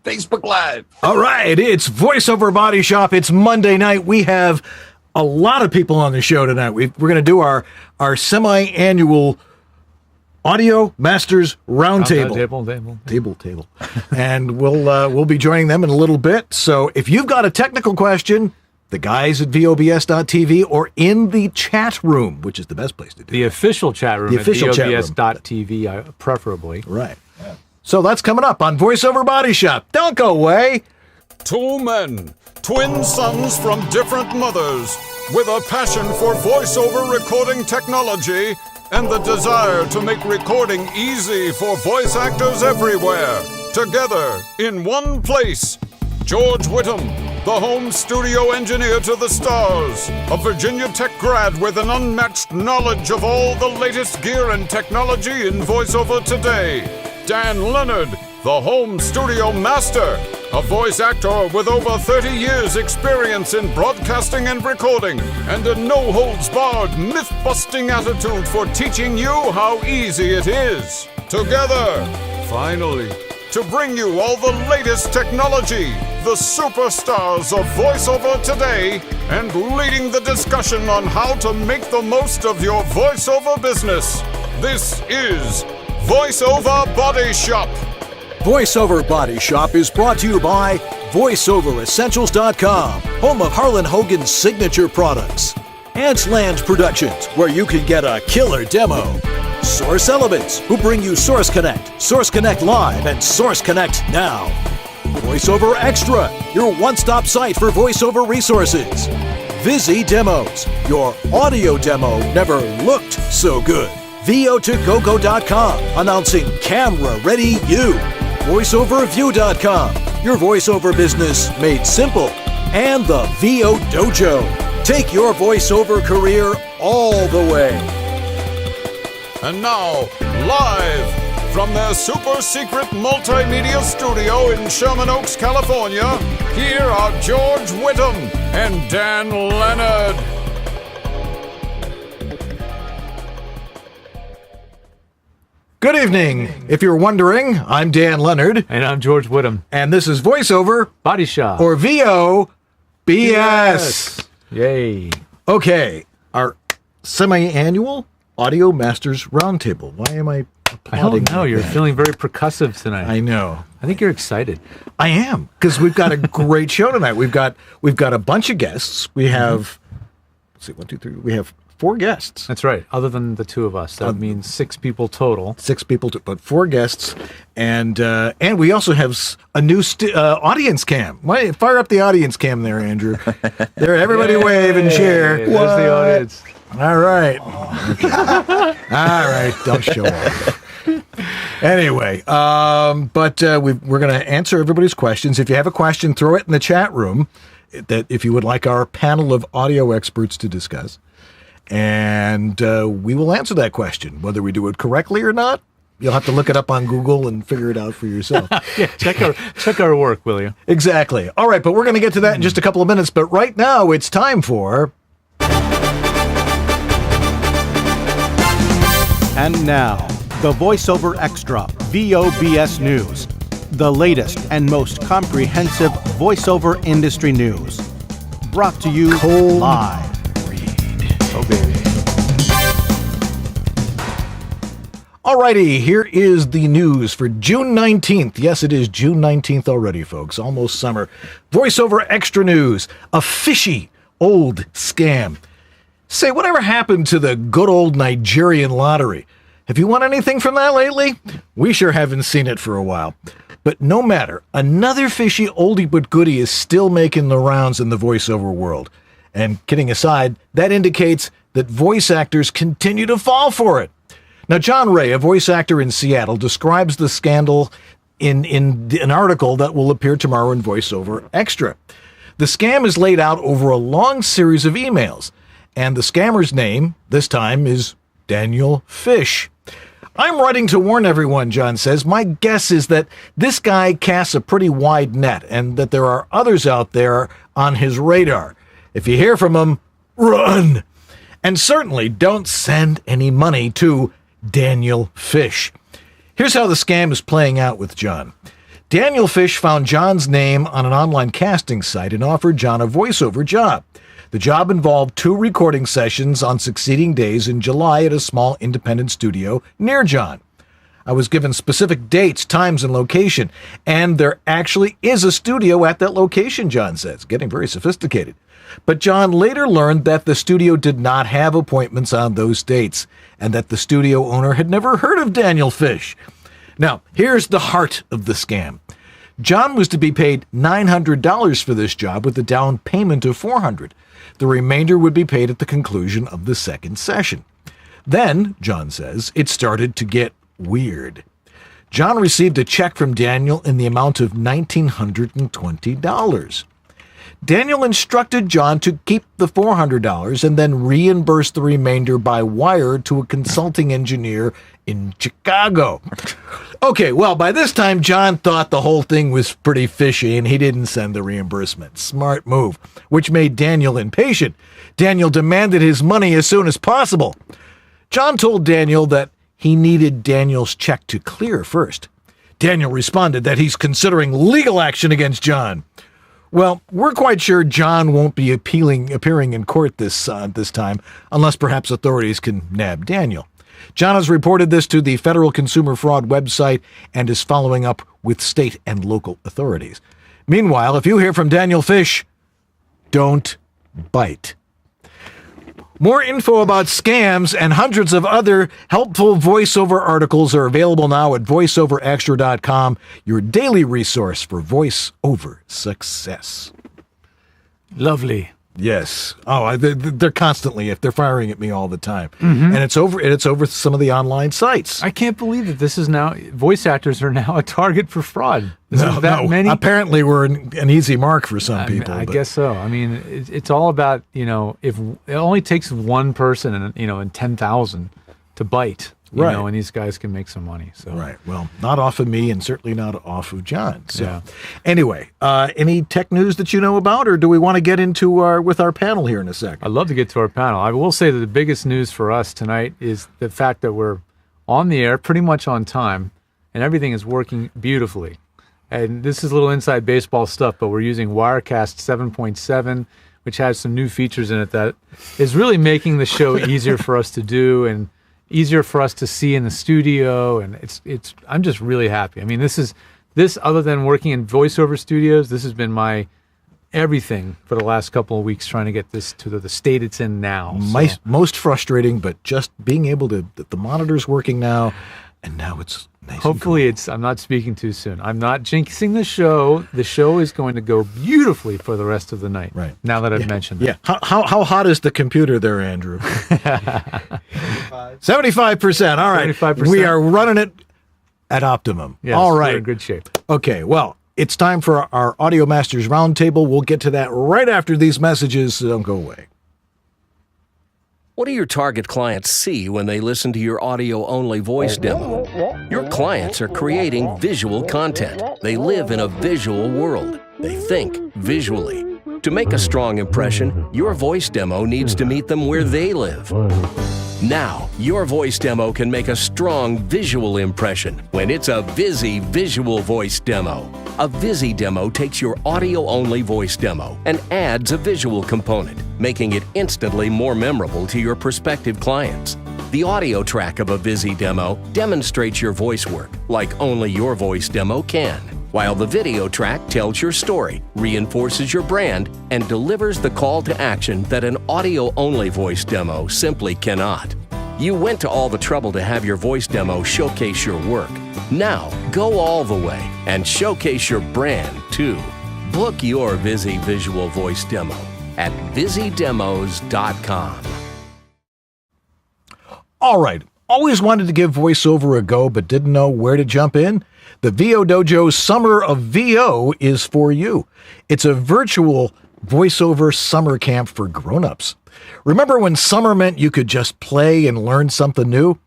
Facebook Live. All right, it's Voiceover Body Shop. It's Monday night. We have a lot of people on the show tonight. We're going to do our semi-annual Audio Masters Roundtable. Table. And we'll be joining them in a little bit. So if you've got a technical question, the guys at VOBS.tv or in the chat room, which is the best place to do the official chat room. The official chat room. VOBS.tv, preferably. Right. Yeah. So that's coming up on Voiceover Body Shop. Don't go away. Two men, twin sons from different mothers, with a passion for voiceover recording technology and the desire to make recording easy for voice actors everywhere. Together, in one place, George Whittam, the home studio engineer to the stars, a Virginia Tech grad with an unmatched knowledge of all the latest gear and technology in voiceover today. Dan Leonard, the home studio master, a voice actor with over 30 years experience in broadcasting and recording, and a no-holds-barred, myth-busting attitude for teaching you how easy it is. Together, finally, to bring you all the latest technology, the superstars of voiceover today, and leading the discussion on how to make the most of your voiceover business. This is Voiceover Body Shop. Voiceover Body Shop is brought to you by VoiceOverEssentials.com, home of Harlan Hogan's signature products. Antsland Productions, where you can get a killer demo. Source Elements, who bring you Source Connect, Source Connect Live, and Source Connect Now. VoiceOver Extra, your one-stop site for voiceover resources. Visi Demos, your audio demo never looked so good. VO2GoGo.com, announcing Camera Ready You. VoiceOverView.com, your voiceover business made simple. And the VO Dojo. Take your voiceover career all the way. And now, live from their super secret multimedia studio in Sherman Oaks, California, here are George Whittam and Dan Leonard. Good evening. If you're wondering, I'm Dan Leonard. And I'm George Whittam. And this is Voiceover Body Shop. or VOBS. Yay. Okay, our semi-annual Audio Masters Roundtable. Why am I applauding? I don't know. like You're that? feeling very percussive tonight. I know. I think you're excited. I am, because we've got a great show tonight. We've got a bunch of guests. We have, let's see, 1, 2, 3. We have 4 guests. That's right. Other than the two of us, that means 6 people total. 6 people, but 4 guests, and we also have a new audience cam. Fire up the audience cam there, Andrew. There, everybody wave and cheer. There's the audience. All right. Okay. All right. Don't show off. Anyway, but we're going to answer everybody's questions. If you have a question, throw it in the chat room. That if you would like our panel of audio experts to discuss. And we will answer that question. Whether we do it correctly or not, you'll have to look it up on Google and figure it out for yourself. Yeah, check our work, will you? Exactly. All right, but we're going to get to that in just a couple of minutes. But right now, it's time for... And now, the VoiceOver Extra VOBS News. The latest and most comprehensive voiceover industry news. Brought to you live. Oh, baby. Alrighty, here is the news for June 19th. Yes, it is June 19th already, folks. Almost summer. Voiceover Extra News. A fishy old scam. Say, whatever happened to the good old Nigerian lottery? Have you won anything from that lately? We sure haven't seen it for a while. But no matter, another fishy oldie but goodie is still making the rounds in the voiceover world. And kidding aside, that indicates that voice actors continue to fall for it. Now, John Ray, a voice actor in Seattle, describes the scandal in an article that will appear tomorrow in VoiceOver Extra. The scam is laid out over a long series of emails, and the scammer's name, this time, is Daniel Fish. I'm writing to warn everyone, John says. My guess is that this guy casts a pretty wide net, and that there are others out there on his radar. If you hear from him, run! And certainly don't send any money to Daniel Fish. Here's how the scam is playing out with John. Daniel Fish found John's name on an online casting site and offered John a voiceover job. The job involved 2 recording sessions on succeeding days in July at a small independent studio near John. I was given specific dates, times, and location, and there actually is a studio at that location, John says, getting very sophisticated. But John later learned that the studio did not have appointments on those dates, and that the studio owner had never heard of Daniel Fish. Now, here's the heart of the scam. John was to be paid $900 for this job with a down payment of $400. The remainder would be paid at the conclusion of the second session. Then, John says, it started to get weird. John received a check from Daniel in the amount of $1,920. Daniel instructed John to keep the $400 and then reimburse the remainder by wire to a consulting engineer in Chicago. Okay, well, by this time, John thought the whole thing was pretty fishy and he didn't send the reimbursement. Smart move, which made Daniel impatient. Daniel demanded his money as soon as possible. John told Daniel that he needed Daniel's check to clear first. Daniel responded that he's considering legal action against John. Well, we're quite sure John won't be appearing in court this time, unless perhaps authorities can nab Daniel. John has reported this to the Federal Consumer Fraud website and is following up with state and local authorities. Meanwhile, if you hear from Daniel Fish, don't bite. More info about scams and hundreds of other helpful voiceover articles are available now at voiceoverextra.com, your daily resource for voiceover success. Lovely. Yes. Oh, they're constantly, if they're firing at me all the time. And it's over some of the online sites. I can't believe that this is now, voice actors are now a target for fraud. Many? Apparently we're an easy mark for some people. I guess so. I mean, it's all about, if it only takes one person in 10,000 to bite. Right. And these guys can make some money. So. Right. Well, not off of me and certainly not off of John. So anyway, any tech news that you know about, or do we want to get into with our panel here in a second? I'd love to get to our panel. I will say that the biggest news for us tonight is the fact that we're on the air pretty much on time and everything is working beautifully. And this is a little inside baseball stuff, but we're using Wirecast 7.7, which has some new features in it that is really making the show easier for us to do and easier for us to see in the studio, and it's I'm just really happy. I mean, this other than working in voiceover studios, this has been my everything for the last couple of weeks trying to get this to the state it's in now. Most frustrating, but just being able to, the monitor's working now, and now it's nice. Hopefully I'm not speaking too soon. I'm not jinxing the show. The show is going to go beautifully for the rest of the night. Right. Now that I've mentioned that. Yeah. How hot is the computer there, Andrew? 75%. All right. 75%. We are running it at optimum. Yes, all right. We're in good shape. Okay. Well, it's time for our Audio Masters Roundtable. We'll get to that right after these messages, so don't go away. What do your target clients see when they listen to your audio-only voice demo? Your clients are creating visual content. They live in a visual world. They think visually. To make a strong impression, your voice demo needs to meet them where they live. Now, your voice demo can make a strong visual impression when it's a Visi visual voice demo. A Visi demo takes your audio-only voice demo and adds a visual component, making it instantly more memorable to your prospective clients. The audio track of a Visi demo demonstrates your voice work like only your voice demo can, while the video track tells your story, reinforces your brand, and delivers the call to action that an audio-only voice demo simply cannot. You went to all the trouble to have your voice demo showcase your work. Now, go all the way and showcase your brand, too. Book your Visi visual voice demo at visidemos.com. All right. Always wanted to give voiceover a go, but didn't know where to jump in? The VO Dojo Summer of VO is for you. It's a virtual voiceover summer camp for grown-ups. Remember when summer meant you could just play and learn something new?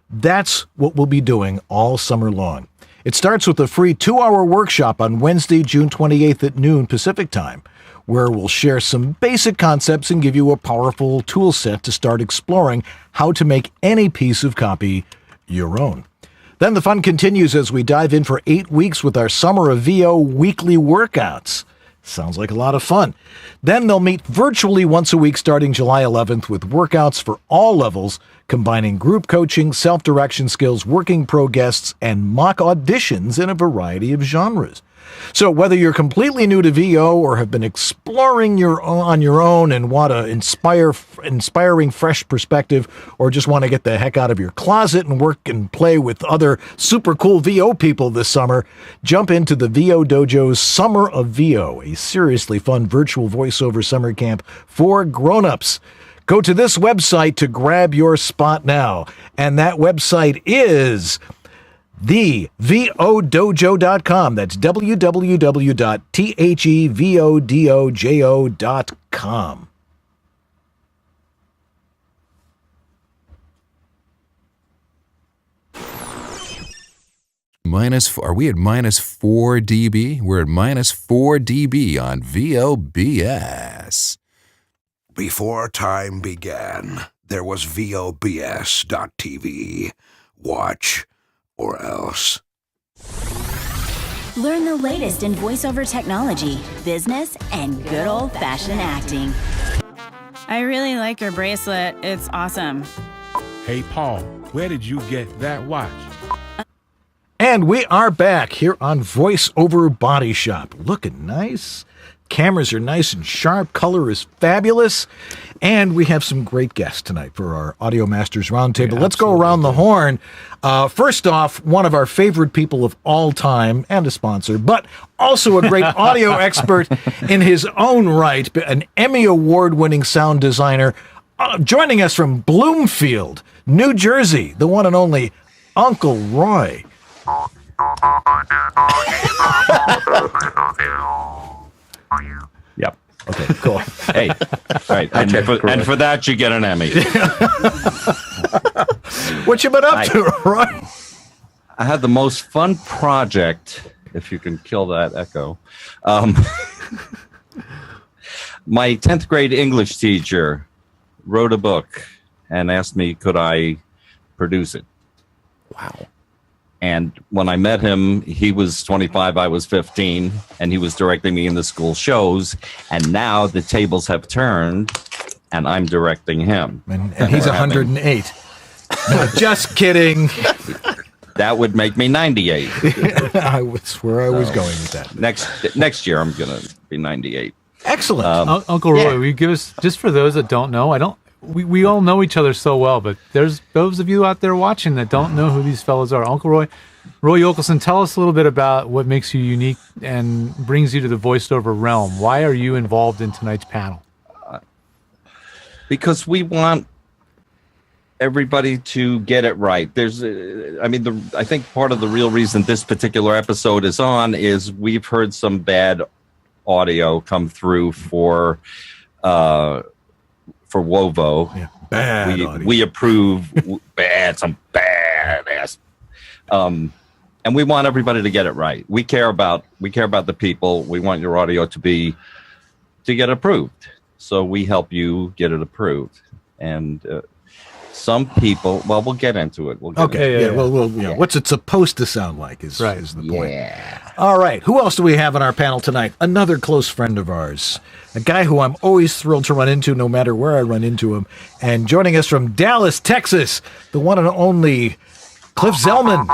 That's what we'll be doing all summer long. It starts with a free 2-hour workshop on Wednesday, June 28th at noon Pacific time, where we'll share some basic concepts and give you a powerful tool set to start exploring how to make any piece of copy your own. Then the fun continues as we dive in for 8 weeks with our Summer of VO weekly workouts. Sounds like a lot of fun. Then they'll meet virtually once a week starting July 11th with workouts for all levels, combining group coaching, self-direction skills, working pro guests, and mock auditions in a variety of genres. So whether you're completely new to VO or have been exploring on your own and want an inspiring fresh perspective, or just want to get the heck out of your closet and work and play with other super cool VO people this summer, jump into the VO Dojo's Summer of VO, a seriously fun virtual voiceover summer camp for grown-ups. Go to this website to grab your spot now, and that website is thevodojo.com. That's www.thevodojo.com. Are we at minus 4 dB? We're at minus 4 dB on VOBS. Before time began, there was VOBS.TV. Watch or else. Learn the latest in voiceover technology, business, and good old-fashioned acting. I really like your bracelet. It's awesome. Hey, Paul, where did you get that watch? And we are back here on VoiceOver Body Shop. Looking nice. Cameras are nice and sharp. Color is fabulous. And we have some great guests tonight for our Audio Masters Roundtable. Yeah, let's go around the horn. First off, one of our favorite people of all time and a sponsor, but also a great audio expert in his own right, an Emmy Award-winning sound designer, joining us from Bloomfield, New Jersey, the one and only Uncle Roy. Yep. Okay, cool. Hey, right. And for that, you get an Emmy. What you been up to, Roy? I had the most fun project, if you can kill that echo. My 10th grade English teacher wrote a book and asked me, could I produce it? Wow. And when I met him, he was 25, I was 15, and he was directing me in the school shows. And now the tables have turned, and I'm directing him. And he's 108. No, just kidding. That would make me 98. That's where I was going with that. Next year, I'm going to be 98. Excellent. Uncle Roy, will you give us, just for those that don't know, we all know each other so well, but there's those of you out there watching that don't know who these fellows are. Uncle Roy Yokelson, tell us a little bit about what makes you unique and brings you to the voiceover realm. Why are you involved in tonight's panel? Because we want everybody to get it right. I think part of the real reason this particular episode is on is we've heard some bad audio come through for Wovo. Yeah, bad audio. We approve some bad ass. And we want everybody to get it right. We care about the people. We want your audio to get approved. So we help you get it approved. And some people, well, we'll get into it. What's it supposed to sound like is the point. Yeah. All right. Who else do we have on our panel tonight? Another close friend of ours, a guy who I'm always thrilled to run into no matter where I run into him. And joining us from Dallas, Texas, the one and only Cliff Zellman.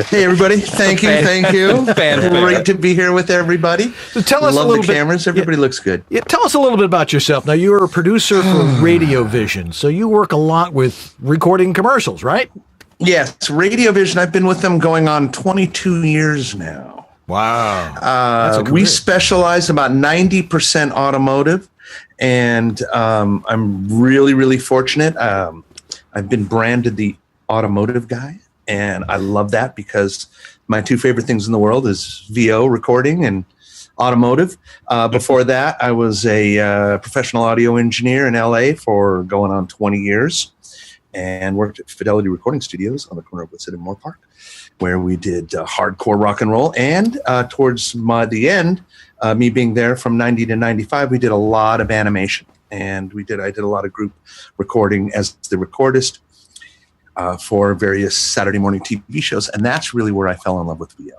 Hey, everybody. Thank you. Great to be here with everybody. So tell us Love a little the cameras. Everybody looks good. Yeah, tell us a little bit about yourself. Now, you're a producer for Radio Vision, so you work a lot with recording commercials, right? Yes, Radio Vision. I've been with them going on 22 years now. Wow. We specialize about 90% automotive, and I'm really, really fortunate. I've been branded the automotive guy. And I love that because my two favorite things in the world is VO recording and automotive. Before that, I was a professional audio engineer in LA for going on 20 years and worked at Fidelity Recording Studios on the corner of Woodson and Moore Park, where we did hardcore rock and roll. And towards the end, me being there from 90 to 95, we did a lot of animation. And I did a lot of group recording as the recordist. for various Saturday morning TV shows. And that's really where I fell in love with VO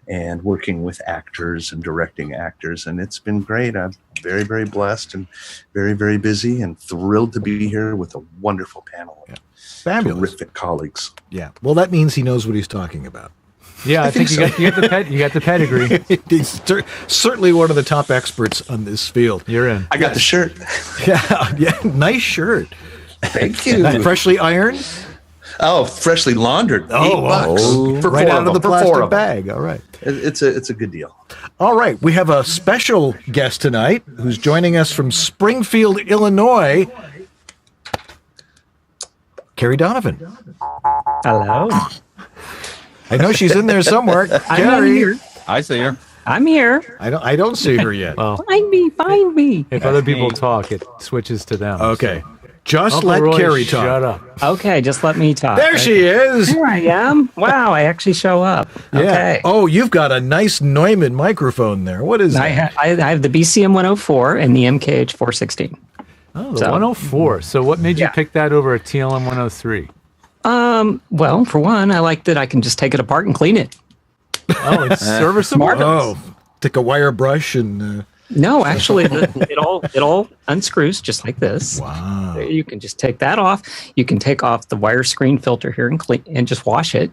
and working with actors and directing actors. And it's been great. I'm very, very blessed and very, very busy and thrilled to be here with a wonderful panel of terrific colleagues. Yeah. Well, that means he knows what he's talking about. Yeah, I think so. you got the pedigree. He's certainly one of the top experts on this field. You're in. I got the shirt. Yeah, nice shirt. Thank you. Freshly ironed? Oh, freshly laundered. $8 for right four out of the plastic bag. All right. It's a good deal. All right. We have a special guest tonight who's joining us from Springfield, Illinois. Kerri Donovan. Hello. I know she's in there somewhere. Kerri. I see her. I'm here. I don't see her yet. Well, Find me. if other people talk, it switches to them. Okay. Just Uncle let Roy, Kerri talk. Shut up. Okay, just let me talk. There she is. Here I am. Wow, I actually show up. Yeah. Okay. Oh, you've got a nice Neumann microphone there. What is that? I have the BCM 104 and the MKH 416. Oh, the 104. So what made you pick that over a TLM 103? Well, for one, I like that I can just take it apart and clean it. Oh, it's serviceable. Oh, take a wire brush and. No, actually, it all unscrews just like this. Wow! You can just take that off. You can take off the wire screen filter here and clean and just wash it.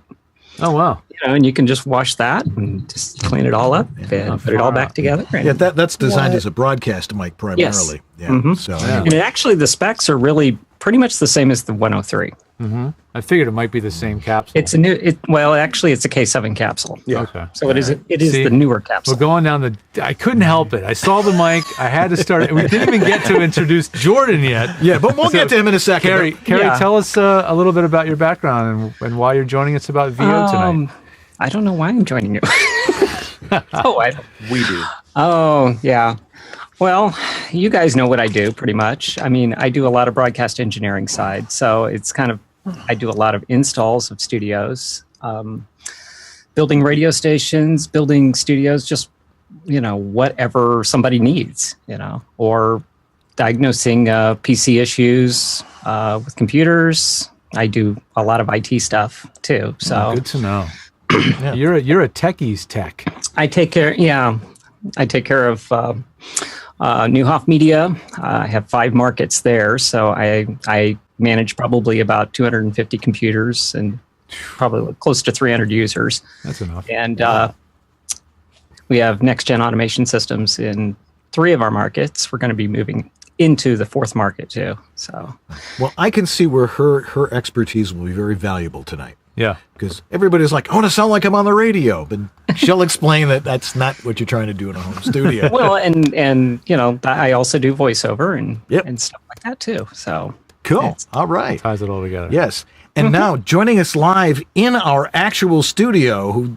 Oh wow! And you can just wash that and just clean it all up and put it all back together. Yeah, that's designed as a broadcast mic primarily. Yes. Yeah. Mm-hmm. So and actually, the specs are really pretty much the same as the 103. Mm-hmm. I figured it might be the same capsule. It's a new. Well, actually, it's a K7 capsule. Yeah. Okay. So it is. It is the newer capsule. We're going down I couldn't help it. I saw the mic. I had to start. We didn't even get to introduce Jordan yet. Yeah, but we'll get to him in a second. Kerri, tell us a little bit about your background and why you're joining us about VO tonight. I don't know why I'm joining you. We do. Oh, yeah. Well, you guys know what I do pretty much. I mean, I do a lot of broadcast engineering side. So it's kind of, I do a lot of installs of studios, building radio stations, building studios, just, whatever somebody needs, or diagnosing PC issues with computers. I do a lot of IT stuff too. So good to know. Yeah. You're a techies tech. I take care. Yeah, I take care of Newhoff Media. I have 5 markets there, so I manage probably about 250 computers and probably close to 300 users. That's enough. And we have next-gen automation systems in 3 of our markets. We're going to be moving into the 4th market too. So, well, I can see where her expertise will be very valuable tonight. Yeah, because everybody's like, I want to sound like I'm on the radio, but she'll explain that that's not what you're trying to do in a home studio. Well, and I also do voiceover and stuff like that too. So cool. All right, ties it all together. Yes, and now joining us live in our actual studio, who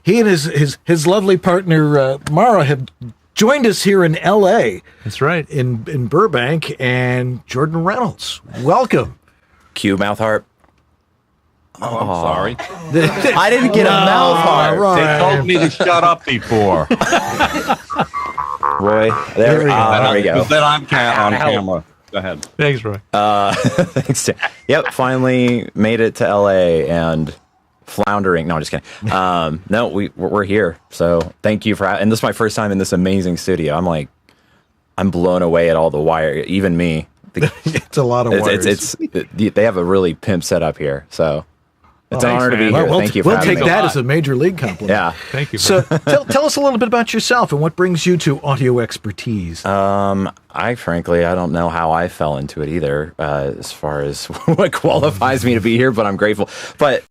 he and his lovely partner Mara have joined us here in L.A. That's right, in Burbank, and Jordan Reynolds. Welcome. Cue mouth harp. Oh, I'm sorry. I didn't get a mouth harp. Right. They told me to shut up before. Roy, there we go. Then I'm on camera. Go ahead. Thanks, Roy. Thanks. Yep, finally made it to LA and floundering. No, I'm just kidding. No, we're here. So thank you for and this is my first time in this amazing studio. I'm blown away at all the wire, even me. It's a lot of wires. They have a really pimp setup here. So it's an honor to be here. Thank you for having me. We'll take that as a major league compliment. Yeah. Thank you. So tell us a little bit about yourself and what brings you to audio expertise. I frankly, I don't know how I fell into it either, as far as what qualifies me to be here, but I'm grateful. But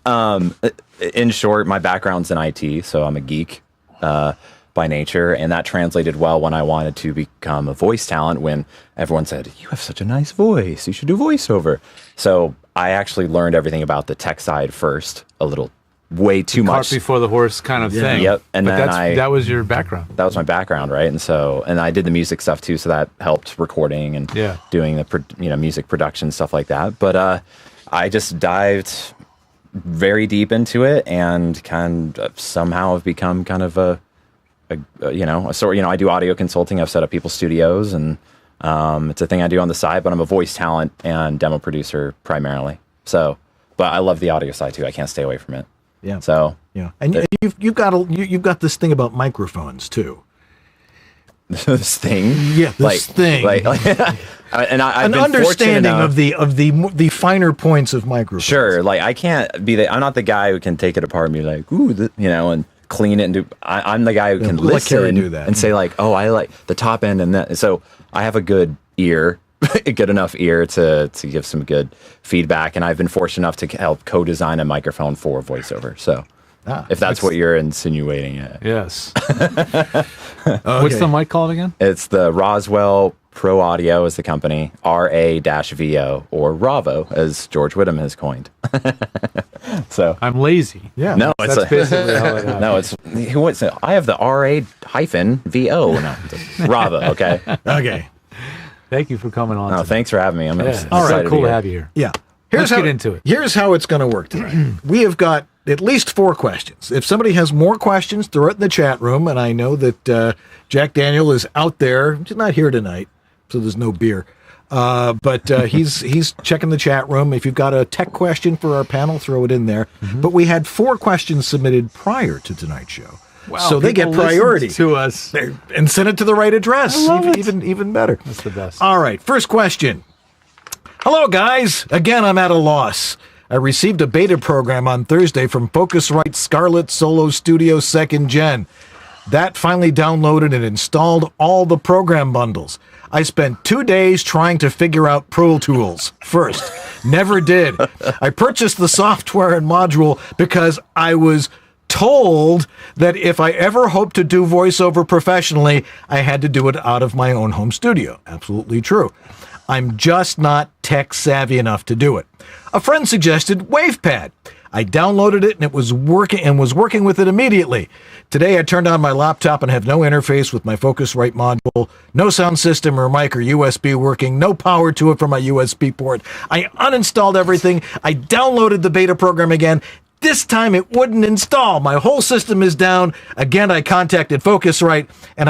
in short, my background's in IT, so I'm a geek by nature, and that translated well when I wanted to become a voice talent when everyone said, you have such a nice voice, you should do voiceover. So I actually learned everything about the tech side first, way too much. Cart before the horse kind of thing. Yep. And but then that was your background. That was my background, right? And I did the music stuff too, so that helped recording and doing the music production, stuff like that. But I just dived very deep into it and kind of somehow have become kind of I do audio consulting. I've set up people's studios, and it's a thing I do on the side, but I'm a voice talent and demo producer primarily. So but I love the audio side too. I can't stay away from it. Yeah. So yeah, and you've got this thing about microphones too. This thing, yeah, this thing, and I've an been understanding enough, of the finer points of microphones. Sure, like I can't be I'm not the guy who can take it apart and be like, ooh, and clean it and do. I'm the guy who can listen do that. and say like, oh, I like the top end and that. So I have a good ear, a good enough ear to give some good feedback, and I've been fortunate enough to help co-design a microphone for VoiceOver. So. If that's what you're insinuating. Yes. What's the mic called again? It's the Roswell Pro Audio is the company, RA-VO, or Ravo, as George Whittam has coined. So I'm lazy. Yeah. No, that's basically how it happened. No, it's who wants it? I have the RA-VO. No, Ravo. Okay. Okay. Thank you for coming on. No, thanks for having me. I'm excited. All right, cool to have you here. Yeah. Let's get into it. Here's how it's going to work tonight. We have got at least 4 questions. If somebody has more questions, throw it in the chat room. And I know that Jack Daniel is out there. He's not here tonight, so there's no beer. But he's checking the chat room. If you've got a tech question for our panel, throw it in there. But we had 4 questions submitted prior to tonight's show. Wow, so they get priority to us and send it to the right address. Even better. That's the best. All right, first question. Hello, guys. Again, I'm at a loss. I received a beta program on Thursday from Focusrite Scarlett Solo Studio 2nd Gen. That finally downloaded and installed all the program bundles. I spent 2 days trying to figure out Pro Tools first. Never did. I purchased the software and module because I was told that if I ever hoped to do voiceover professionally, I had to do it out of my own home studio. Absolutely true. I'm just not tech savvy enough to do it. A friend suggested WavePad. I downloaded it and it was working with it immediately. Today I turned on my laptop and have no interface with my Focusrite module, no sound system or mic or USB working, no power to it from my USB port. I uninstalled everything. I downloaded the beta program again. This time it wouldn't install. My whole system is down. Again, I contacted Focusrite and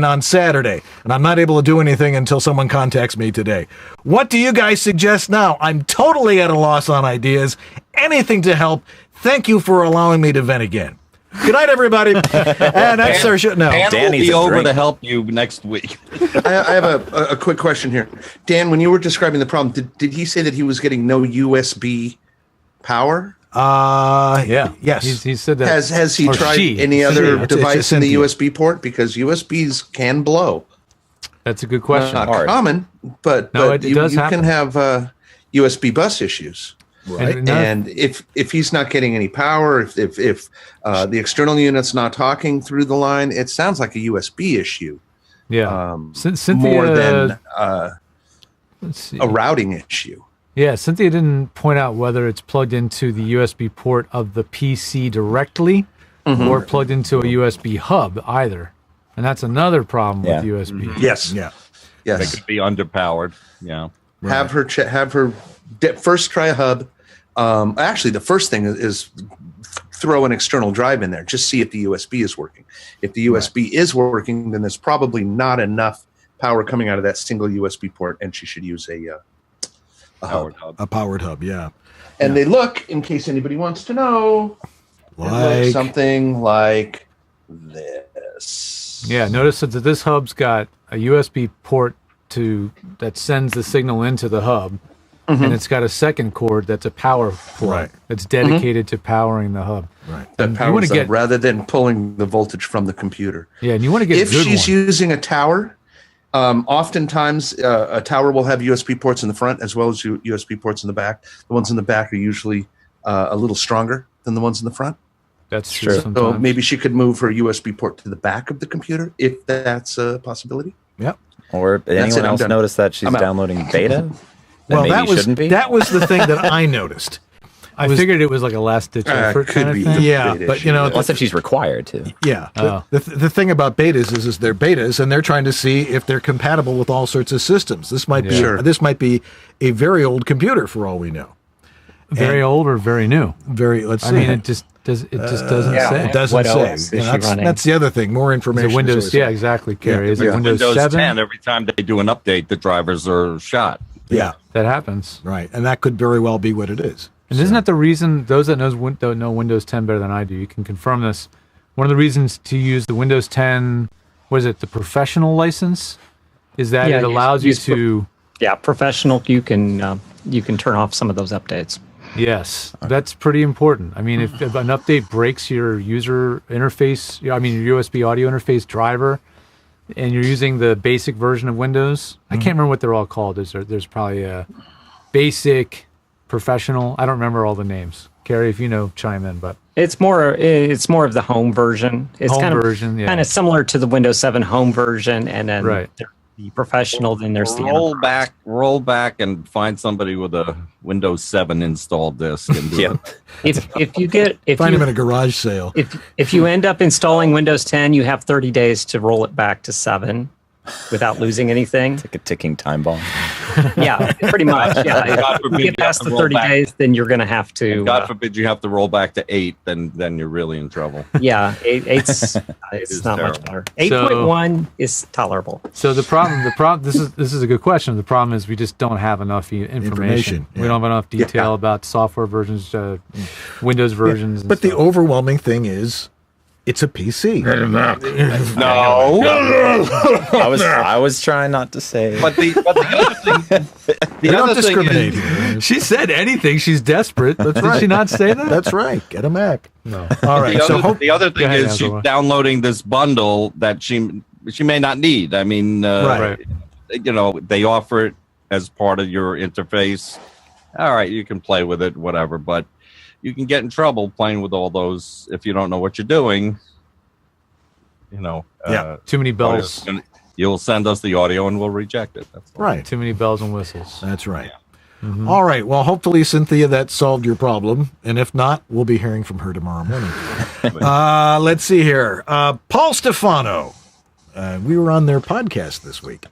on Saturday, and I'm not able to do anything until someone contacts me today. What do you guys suggest now? I'm totally at a loss on ideas. Anything to help. Thank you for allowing me to vent again. Good night, everybody. And that's our show. No, Dan will be over to help you next week. I have a quick question here. Dan, when you were describing the problem, did he say that he was getting no USB power? Yeah. Yes. He said that. Has he tried any other device in the USB port? Because USBs can blow. That's a good question. Not common, but you can have USB bus issues. Right. And if he's not getting any power, if the external unit's not talking through the line, it sounds like a USB issue. Yeah. Cynthia, more than a routing issue. Yeah, Cynthia didn't point out whether it's plugged into the USB port of the PC directly or plugged into a USB hub either. And that's another problem with USB. Yes. Yeah. Yes. It could be underpowered. Yeah. Have her first try a hub. Actually, the first thing is throw an external drive in there. Just see if the USB is working. If the USB is working, then there's probably not enough power coming out of that single USB port, and she should use a hub. A powered hub, yeah. And they look, in case anybody wants to know, like something like this. Yeah, notice that this hub's got a USB port that sends the signal into the hub, and it's got a second cord that's a power port that's dedicated to powering the hub. Right. That powers the hub rather than pulling the voltage from the computer. Yeah, and you want to get if she's using a tower. Oftentimes, a tower will have USB ports in the front as well as USB ports in the back. The ones in the back are usually a little stronger than the ones in the front. That's true. So maybe she could move her USB port to the back of the computer if that's a possibility. Yep. Or anyone else notice that she's downloading beta? Well, that was the thing that I noticed. I figured it was like a last-ditch effort kind of thing. Yeah, but unless if she's required to. Yeah. The thing about betas is they're betas, and they're trying to see if they're compatible with all sorts of systems. This might be a very old computer for all we know. Very old or very new? Let's see. I mean, it just doesn't say. It doesn't say. That's the other thing. More information. Is it Windows? Yeah, exactly, Kerri. Is it Windows 7? 10, every time they do an update, the drivers are shot. Yeah. That happens. Right. And that could very well be what it is. And isn't that the reason, those that don't know Windows 10 better than I do, you can confirm this. One of the reasons to use the Windows 10, the professional license, is that it allows you to... Professional, you can turn off some of those updates. Yes, that's pretty important. I mean, if an update breaks your user interface, your USB audio interface driver, and you're using the basic version of Windows, I can't remember what they're all called. There's probably a basic, professional. I don't remember all the names. Kerri, if you know, chime in. But it's more of the home version. It's kind of similar to the Windows 7 home version, and then the professional. Then there's the roll back, and find somebody with a Windows 7 installed disk. And do it. If find them in a garage sale. If you end up installing Windows 10, you have 30 days to roll it back to 7 without losing anything. It's like a ticking time bomb. Yeah, pretty much. Yeah, if you get past the 30 days, then you're going to have to. And God forbid you have to roll back to 8, then you're really in trouble. Yeah, it's not much better. 8.1 is tolerable. So the problem. This is a good question. The problem is we just don't have enough information. We don't have enough detail about software versions, Windows versions. But the overwhelming thing is, it's a PC. No. I was trying not to say. But the other thing, They don't discriminate here. She said anything. She's desperate. That's Did right. she not say that? That's right. Get a Mac. No. All right. The other thing is she's downloading this bundle that she may not need. I mean, they offer it as part of your interface. All right, you can play with it, whatever, but you can get in trouble playing with all those if you don't know what you're doing. Too many bells. You'll send us the audio and we'll reject it. That's all. Right. Too many bells and whistles. That's right. Yeah. All right. Well, hopefully, Cynthia, that solved your problem. And if not, we'll be hearing from her tomorrow morning. Let's see here. Paul Stefano. We were on their podcast this week.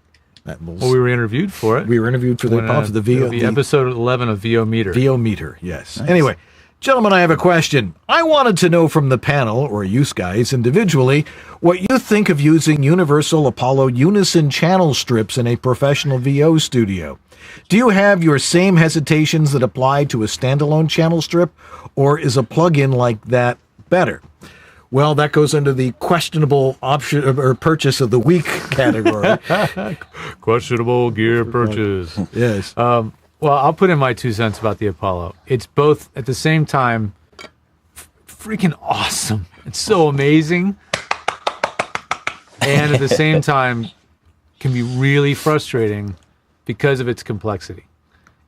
We were interviewed for it. We were interviewed for the episode 11 of VO Meter. VO Meter, yes. Nice. Anyway, gentlemen, I have a question. I wanted to know from the panel, or you guys individually, what you think of using Universal Apollo Unison channel strips in a professional VO studio. Do you have your same hesitations that apply to a standalone channel strip, or is a plug-in like that better? Well, that goes under the questionable option or purchase of the week category. Questionable gear purchase. Yes. Well, I'll put in my 2 cents about the Apollo. It's both at the same time freaking awesome. It's so amazing. And at the same time can be really frustrating because of its complexity.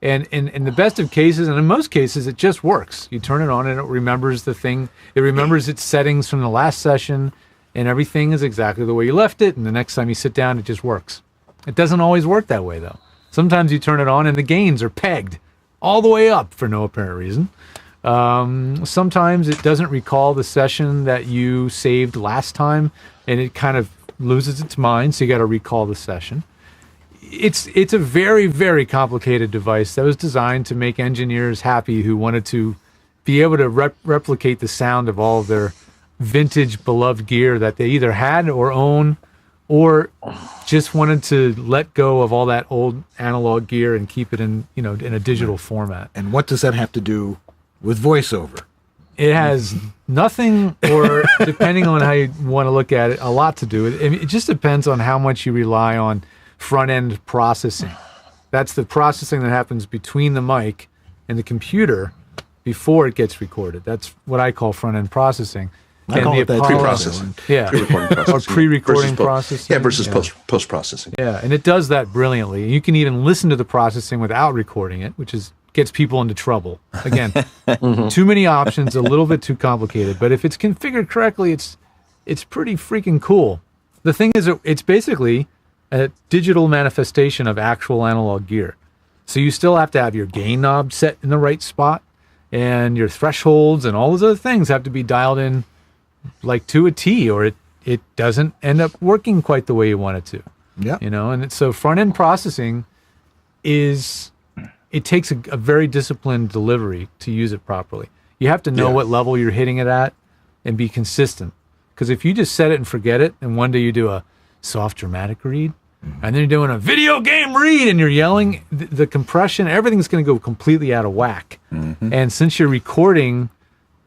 And in the best of cases, and in most cases, it just works. You turn it on and it remembers the thing. It remembers its settings from the last session, and everything is exactly the way you left it. And the next time you sit down, it just works. It doesn't always work that way, though. Sometimes you turn it on and the gains are pegged all the way up for no apparent reason. Sometimes it doesn't recall the session that you saved last time, and it kind of loses its mind, so you got to recall the session. It's a very, very complicated device that was designed to make engineers happy who wanted to be able to replicate the sound of all of their vintage beloved gear that they either had or own, or just wanted to let go of all that old analog gear and keep it in a digital format. And what does that have to do with VoiceOver? It has nothing, or depending on how you want to look at it, a lot to do with it. It just depends on how much you rely on front-end processing. That's the processing that happens between the mic and the computer before it gets recorded. That's what I call front-end processing. I call it that pre-processing. Yeah. Pre-recording processing. Or pre-recording processing. Yeah, versus post-processing. Yeah, and it does that brilliantly. You can even listen to the processing without recording it, which gets people into trouble. Again, too many options, a little bit too complicated. But if it's configured correctly, it's pretty freaking cool. The thing is, it's basically a digital manifestation of actual analog gear. So you still have to have your gain knob set in the right spot, and your thresholds and all those other things have to be dialed in like to a T, or it doesn't end up working quite the way you want it to. Yeah. And so front-end processing it takes a very disciplined delivery to use it properly. You have to know what level you're hitting it at and be consistent. Because if you just set it and forget it, and one day you do a soft dramatic read, and then you're doing a video game read and you're yelling, the compression, everything's going to go completely out of whack. And since you're recording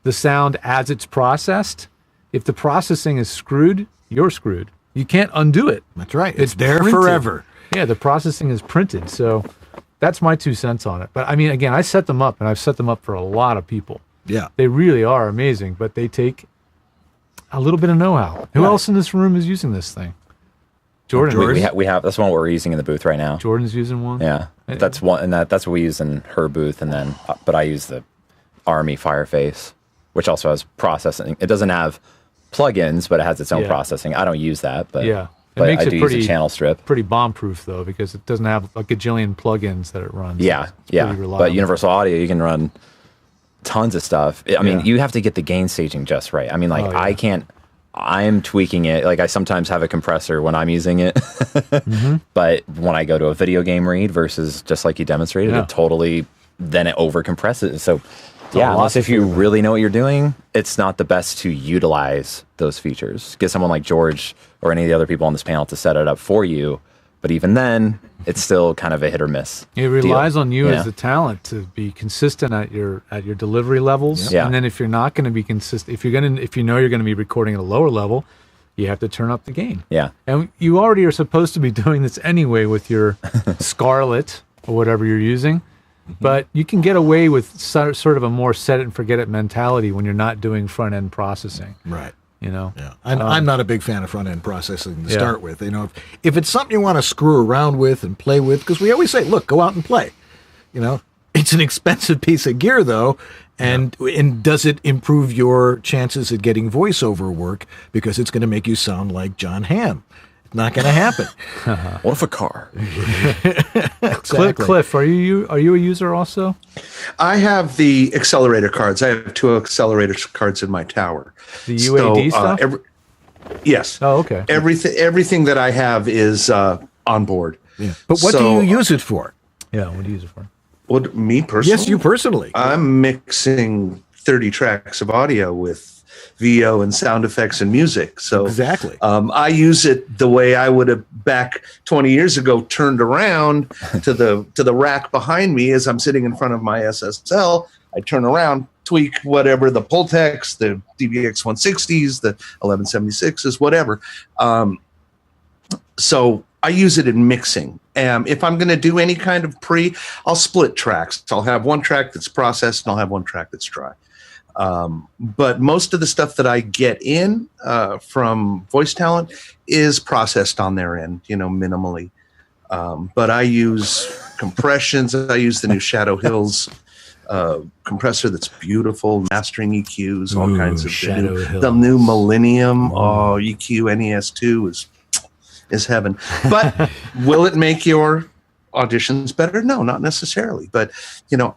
the sound as it's processed, if the processing is screwed, you're screwed. You can't undo it. That's right. It's there forever. Yeah, the processing is printed. So that's my 2 cents on it. But I mean, again, I set them up, and I've set them up for a lot of people. Yeah. They really are amazing, but they take a little bit of know-how. Who else in this room is using this thing? Jordan. We have that's one we're using in the booth right now. Jordan's using one. Yeah, that's one, and that's what we use in her booth, and then but I use the Army Fireface, which also has processing. It doesn't have plugins, but it has its own processing. I don't use that, but It but makes I do it pretty, use a channel strip. Pretty bomb-proof though, because it doesn't have a gajillion plugins that it runs. Yeah, yeah. But Universal Audio, you can run tons of stuff. I mean, you have to get the gain staging just right. I mean, like I can't. I'm tweaking it. Like I sometimes have a compressor when I'm using it, but when I go to a video game read versus just like you demonstrated, it totally then it over compresses. So unless if you really know what you're doing, it's not the best to utilize those features. Get someone like George or any of the other people on this panel to set it up for you. But even then, it's still kind of a hit or miss. It relies on you as the talent to be consistent at your delivery levels. Yeah. And then if you're not going to be consistent, if you know you're going to be recording at a lower level, you have to turn up the gain. Yeah. And you already are supposed to be doing this anyway with your Scarlett or whatever you're using. But you can get away with sort of a more set it and forget it mentality when you're not doing front end processing. Right. You know, I'm not a big fan of front end processing to start with. You know, if it's something you want to screw around with and play with, because we always say, look, go out and play. You know, it's an expensive piece of gear though, and does it improve your chances at getting voiceover work because it's going to make you sound like John Hamm? It's not going to happen. What if a car? Exactly. Cliff, are you a user also? I have the accelerator cards. I have 2 accelerator cards in my tower. The UAD stuff? Yes. Oh, okay. Everything that I have is on board. Yeah. But what do you use it for? Yeah, what do you use it for? Well, me personally? Yes, you personally. I'm mixing 30 tracks of audio with VO and sound effects and music. So exactly. I use it the way I would have back 20 years ago, turned around to the rack behind me as I'm sitting in front of my SSL. I turn around, tweak whatever, the Pultex, the DBX 160s, the 1176s, whatever. So I use it in mixing. If I'm going to do any kind of I'll split tracks. I'll have one track that's processed and I'll have one track that's dry. But most of the stuff that I get in from Voice Talent is processed on their end, minimally. But I use compressions. I use the new Shadow Hills compressor that's beautiful, mastering EQs, all kinds of the new Millennium. Oh, EQ NES2 is heaven. But will it make your auditions better? No, not necessarily. But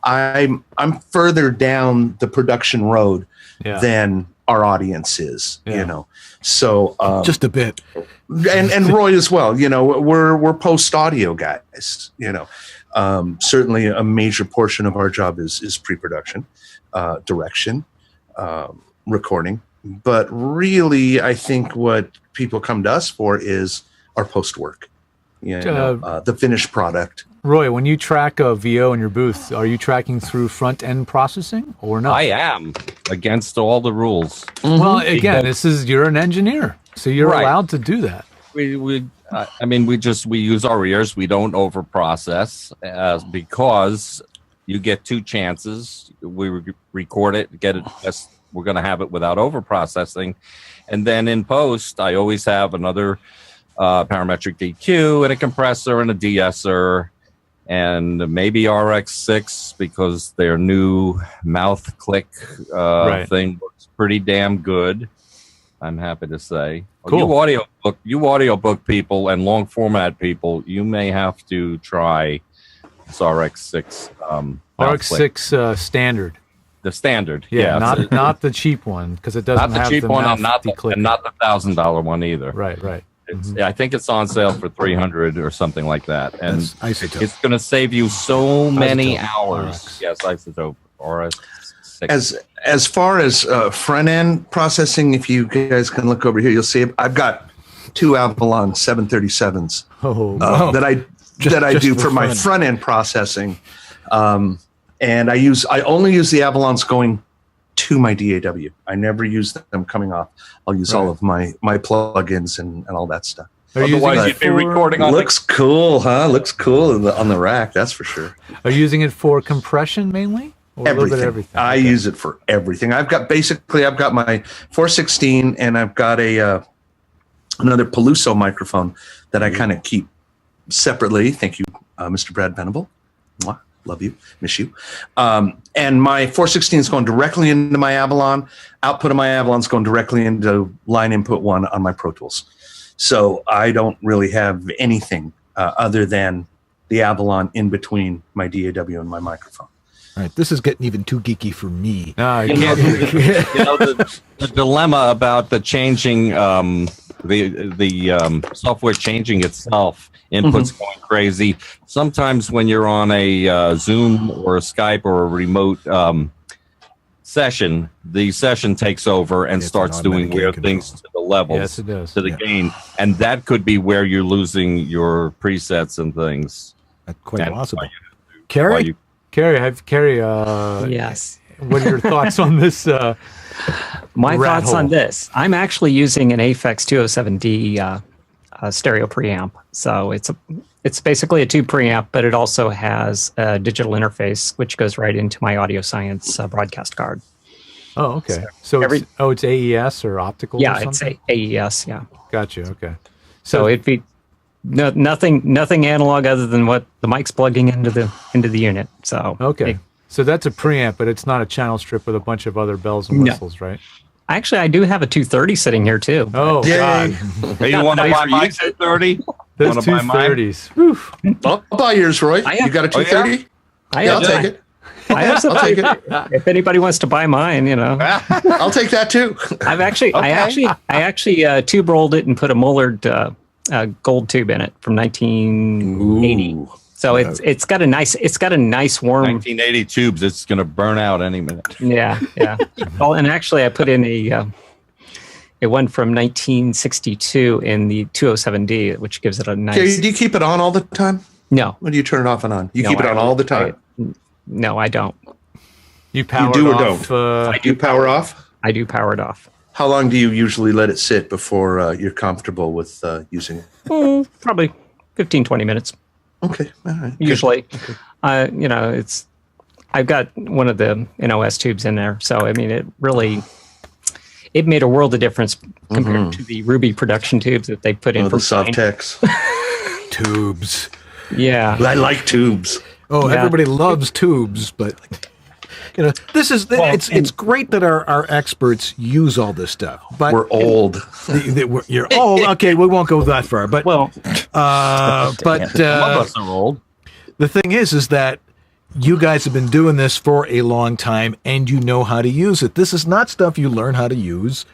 I'm further down the production road than our audience is. So just a bit. And Roy as well. We're post audio guys. Certainly a major portion of our job is pre-production, direction, recording. But really, I think what people come to us for is our post work. The finished product. Roy, when you track a VO in your booth, are you tracking through front end processing or not? I am against all the rules. Well, again, you're an engineer, so you're allowed to do that. We use our ears. We don't over process because you get 2 chances. We record it, get it. We're going to have it without over processing, and then in post, I always have another parametric EQ and a compressor and a de-esser and maybe RX6 because their new mouth click thing works pretty damn good. I'm happy to say. Cool. You audiobook people and long format people, you may have to try this RX6. RX6 standard. The standard, not the cheap one because it doesn't have the cheap one. Not the $1,000 one either. Right. I think it's on sale for $300 or something like that, and isotope. It's going to save you so many hours. RX. Yes, isotope RX6. As far as front end processing, if you guys can look over here, you'll see I've got 2 Avalon 737s that I do for my front end processing. And I only use the Avalons going to my DAW. I never use them coming off. I'll use all of my plugins and all that stuff. Otherwise, you'd be recording on. Looks cool, huh? Looks cool on the rack. That's for sure. Are you using it for compression mainly? Or a little bit of everything? I use it for everything. I've got my 416, and I've got another Peluso microphone that I kind of keep separately. Thank you, Mr. Brad Venable. Mwah. Love you, miss you. And my 416 is going directly into my Avalon. Output of my Avalon is going directly into line input 1 on my Pro Tools. So I don't really have anything other than the Avalon in between my DAW and my microphone. All right, this is getting even too geeky for me. The dilemma about the changing, the software changing itself, inputs going crazy. Sometimes when you're on a Zoom or a Skype or a remote session, the session takes over and starts doing weird things to the levels, yes, it does. to the gain, and that could be where you're losing your presets and things. That's quite possible. Kerri, yes. What are your thoughts on this? My thoughts hole? on this. I'm actually using an Aphex 207D stereo preamp. So it's basically a tube preamp, but it also has a digital interface, which goes right into my Audio Science broadcast card. Oh, okay. So it's AES or optical? Yeah, or it's something? AES. Yeah. Gotcha. Okay. So it'd be nothing analog other than what the mic's plugging into the unit. So okay. So that's a preamp, but it's not a channel strip with a bunch of other bells and whistles, right? Actually, I do have a 230 sitting here too. Oh, God. Hey, you want to buy my 230? Those 230s. I'll buy yours, Roy. You got a 230? I'll take it. I'll take it. If anybody wants to buy mine, I'll take that too. I actually tube rolled it and put a Mullard gold tube in it from 1980. Ooh. So it's got a nice warm 1980 tubes. It's going to burn out any minute. Yeah. Well, and actually I put in it went from 1962 in the 207D, which gives it a nice. Okay, do you keep it on all the time? No. Or do you turn it off and on? You keep it on all the time? No, I don't. You power you do or off, don't? I do power off? I do power it off. How long do you usually let it sit before you're comfortable with using it? Probably 15, 20 minutes. Okay. All right. Usually. Okay. I've got one of the NOS tubes in there. So, I mean, it made a world of difference compared to the Ruby production tubes that they put in for the Softex. Tubes. Yeah. I like tubes. Oh, yeah. Everybody loves tubes, but it's great that our experts use all this stuff. But we're old. You're old. Okay, we won't go that far. But some of us are old. The thing is that you guys have been doing this for a long time, and you know how to use it. This is not stuff you learn how to use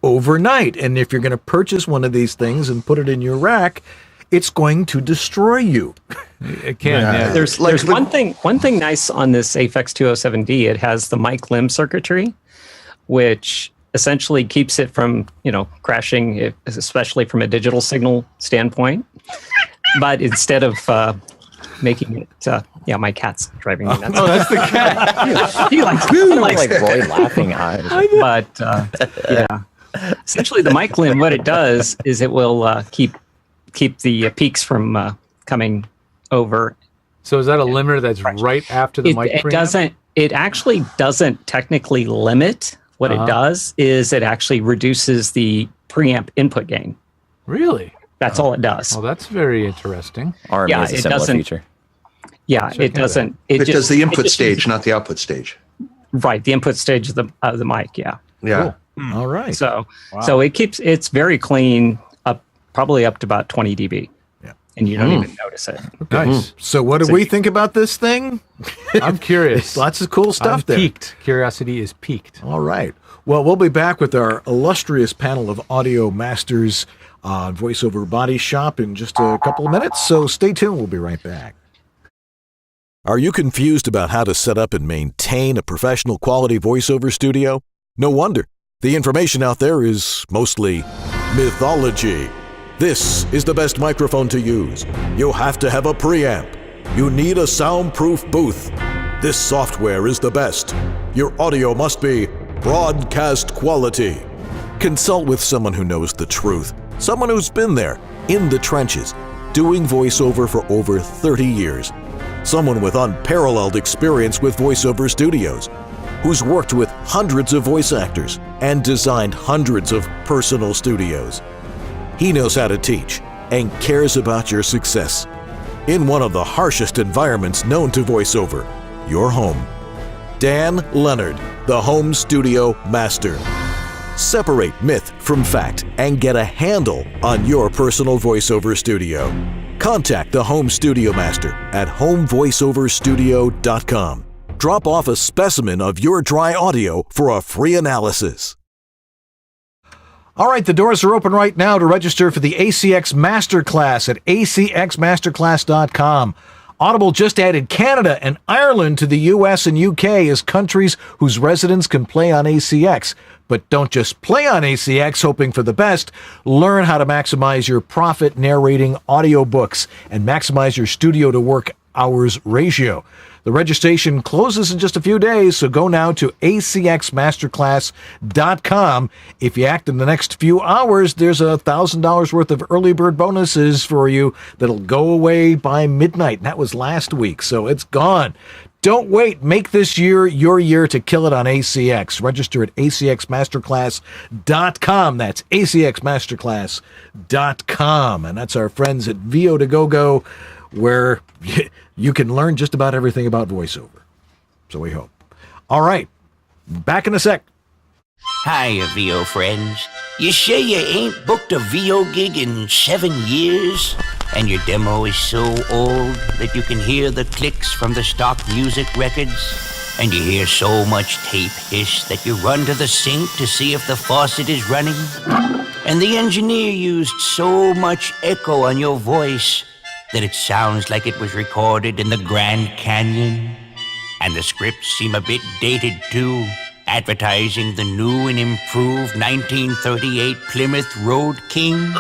overnight. And if you're going to purchase one of these things and put it in your rack, it's going to destroy you. It can. Yeah. There's one thing nice on this Aphex 207D. It has the mic limb circuitry, which essentially keeps it from crashing, especially from a digital signal standpoint. But instead of making it, my cat's driving me nuts. Oh, that's the cat. he likes like Roy laughing eyes. But essentially, the mic limb, what it does is it will keep the peaks from coming over. So is that a limiter that's right after the mic preamp? It actually doesn't technically limit. What it does is it actually reduces the preamp input gain. Really? That's all it does. Well, that's very interesting. RME has a similar feature. Yeah, it doesn't. It does the input stage, not the output stage. Right, the input stage of the mic. Yeah. Yeah. Cool. All right. So it's very clean, probably up to about 20 dB. Yeah. And you don't even notice it. Nice. So what do we think about this thing? I'm curious. Lots of cool stuff there. Piqued. Curiosity is piqued. All right. Well, we'll be back with our illustrious panel of audio masters on VoiceOver Body Shop in just a couple of minutes. So stay tuned. We'll be right back. Are you confused about how to set up and maintain a professional quality voiceover studio? No wonder. The information out there is mostly mythology. This is the best microphone to use. You have to have a preamp. You need a soundproof booth. This software is the best. Your audio must be broadcast quality. Consult with someone who knows the truth. Someone who's been there, in the trenches, doing voiceover for over 30 years. Someone with unparalleled experience with voiceover studios, who's worked with hundreds of voice actors and designed hundreds of personal studios. He knows how to teach and cares about your success. In one of the harshest environments known to voiceover, your home. Dan Leonard, the Home Studio Master. Separate myth from fact and get a handle on your personal voiceover studio. Contact the Home Studio Master at homevoiceoverstudio.com. Drop off a specimen of your dry audio for a free analysis. All right, the doors are open right now to register for the ACX Masterclass at acxmasterclass.com. Audible just added Canada and Ireland to the US and UK as countries whose residents can play on ACX. But don't just play on ACX hoping for the best. Learn how to maximize your profit narrating audiobooks and maximize your studio to work hours ratio. The registration closes in just a few days, so go now to acxmasterclass.com. If you act in the next few hours, there's $1,000 worth of early bird bonuses for you that'll go away by midnight. And that was last week, so it's gone. Don't wait. Make this year your year to kill it on ACX. Register at acxmasterclass.com. That's acxmasterclass.com. And that's our friends at VO2GoGo, where you can learn just about everything about voiceover. So we hope. All right. Back in a sec. Hiya, VO friends. You sure you ain't booked a VO gig in 7 years? And your demo is so old that you can hear the clicks from the stock music records? And you hear so much tape hiss that you run to the sink to see if the faucet is running? And the engineer used so much echo on your voice that it sounds like it was recorded in the Grand Canyon? And the scripts seem a bit dated too, advertising the new and improved 1938 Plymouth Road King?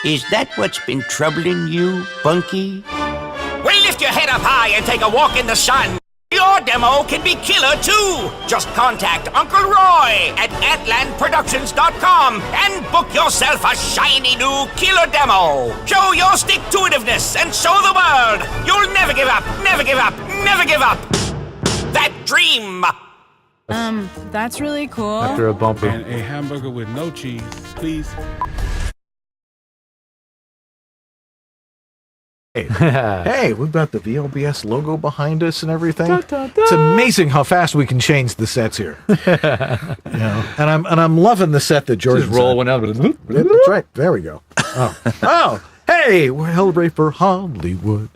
Is that what's been troubling you, Bunky? Well, lift your head up high and take a walk in the sun. Your demo can be killer too. Just contact Uncle Roy at atlandproductions.com and book yourself a shiny new killer demo. Show your stick-to-itiveness and show the world you'll never give up, never give up, never give up. That dream. That's really cool. After a bumper. And a hamburger with no cheese, please. Hey, we've got the VOBS logo behind us and everything. It's amazing how fast we can change the sets here. And I'm loving the set that Jordan's Just roll one out. That's right. There we go. Oh, hey, we're Hellray for Hollywood.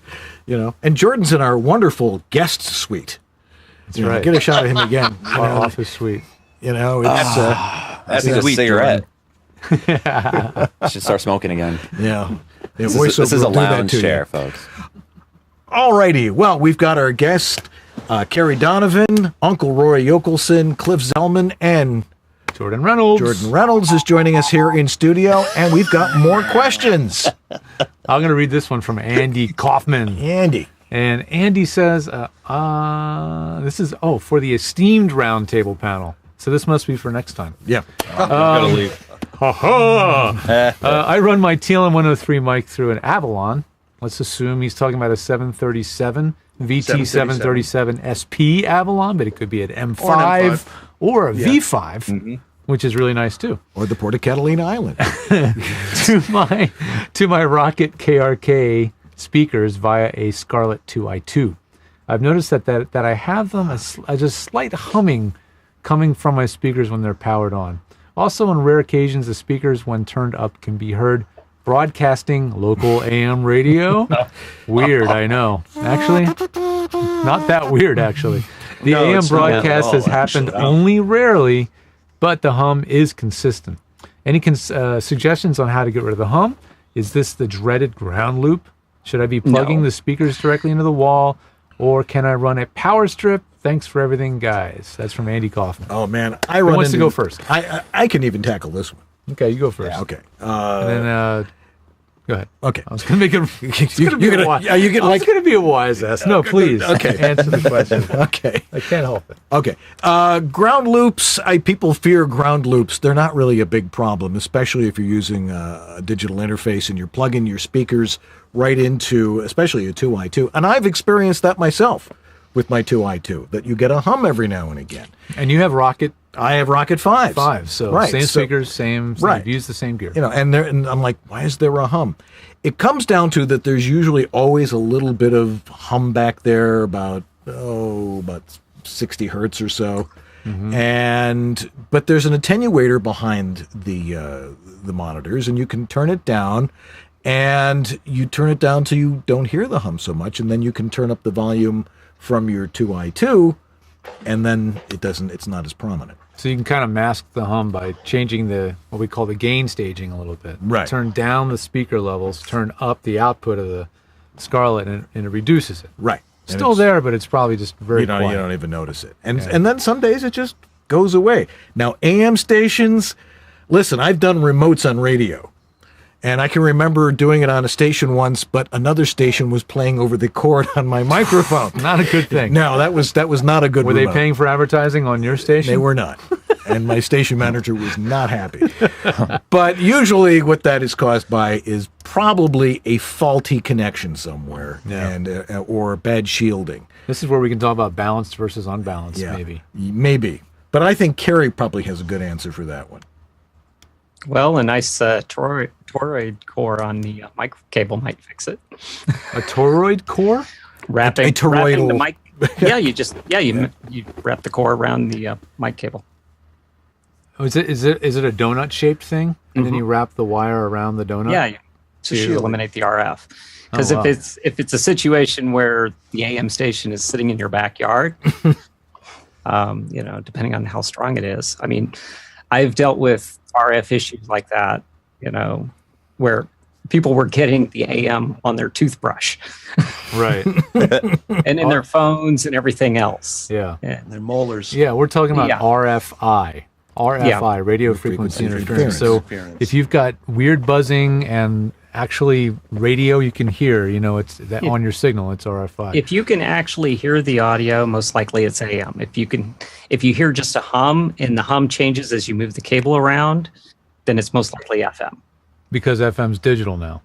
And Jordan's in our wonderful guest suite. That's right. Get a shot of him again. Our office suite. It's that's a cigarette. Should start smoking again. Yeah. This is a lounge chair, folks. All righty. Well, we've got our guest, Kerri Donovan, Uncle Roy Yokelson, Cliff Zellman, and Jordan Reynolds. Jordan Reynolds is joining us here in studio, and we've got more questions. I'm going to read this one from Andy Kaufman. Andy. And Andy says, this is, for the esteemed Roundtable panel. So this must be for next time. Yeah. Gotta leave. I run my TLM 103 mic through an Avalon. Let's assume he's talking about a 737, VT 737 SP Avalon, but it could be an M5 or a V5, which is really nice too. Or the Port of Catalina Island. to my Rocket KRK speakers via a Scarlett 2i2. I've noticed that I have them as just slight humming coming from my speakers when they're powered on. Also, on rare occasions, the speakers, when turned up, can be heard broadcasting local AM radio. Weird, I know. Actually, not that weird, actually. The AM broadcast has happened only rarely, but the hum is consistent. Any suggestions on how to get rid of the hum? Is this the dreaded ground loop? Should I be plugging the speakers directly into the wall, or can I run a power strip? Thanks for everything, guys. That's from Andy Kaufman. Oh, man. Who wants to go first? I can even tackle this one. Okay, you go first. Yeah, okay. And then Go ahead. Okay. I was going to make it. You're going to be a wise ass. No, please. Okay. Answer the question. Okay. I can't help it. Okay. Ground loops. People fear ground loops. They're not really a big problem, especially if you're using a digital interface and you're plugging your speakers right into, especially a 2i2. And I've experienced that myself with my 2i2, that you get a hum every now and again. And you have Rocket. I have Rocket 5s. So right. same speakers, same. Right. Use the same gear. And I'm like, why is there a hum? It comes down to that there's usually always a little bit of hum back there, about 60 hertz or so. But there's an attenuator behind the monitors, and you can turn it down, and you turn it down till you don't hear the hum so much, and then you can turn up the volume from your 2i2, and then it's not as prominent. So you can kind of mask the hum by changing what we call the gain staging a little bit. Right. Turn down the speaker levels, turn up the output of the Scarlett, and it reduces it. Right. Still there, but it's probably just very quiet. You don't even notice it. And then some days it just goes away. Now, AM stations, listen, I've done remotes on radio. And I can remember doing it on a station once, but another station was playing over the cord on my microphone. Not a good thing. No, that was not a good Were remote. they paying for advertising on your station? They were not. And my station manager was not happy. But usually what that is caused by is probably a faulty connection somewhere or bad shielding. This is where we can talk about balanced versus unbalanced, maybe. Maybe. But I think Kerri probably has a good answer for that one. Well, a nice toroid core on the mic cable might fix it. A toroid core? Wrapping the mic. You wrap the core around the mic cable. Oh, is it a donut shaped thing, and then you wrap the wire around the donut? Yeah, to eliminate the RF. Because if it's a situation where the AM station is sitting in your backyard, depending on how strong it is. I mean, I've dealt with RF issues like that, where people were getting the AM on their toothbrush. Right. And in their phones and everything else. Yeah. And their molars. Yeah, we're talking about RFI. RFI, radio frequency interference. So if you've got weird buzzing and actually radio you can hear, it's that on your signal, it's RFI. If you can actually hear the audio, most likely it's AM. If you hear just a hum and the hum changes as you move the cable around, then it's most likely FM. Because FM's digital now.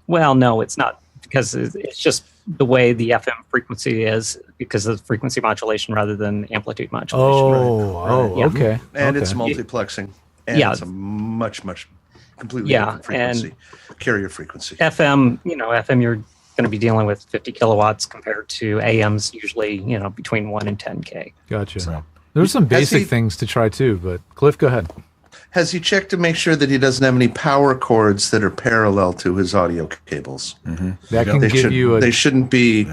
Well, no, it's not, because it's just the way the FM frequency is, because of frequency modulation rather than amplitude modulation. Okay. And it's multiplexing. And it's a much completely different frequency, carrier frequency. FM, FM, you're going to be dealing with 50 kilowatts compared to AM's usually, between 1 and 10K. Gotcha. So, there's some basic things to try too, but Cliff, go ahead. Has he checked to make sure that he doesn't have any power cords that are parallel to his audio cables? Mm-hmm. That can give you they shouldn't be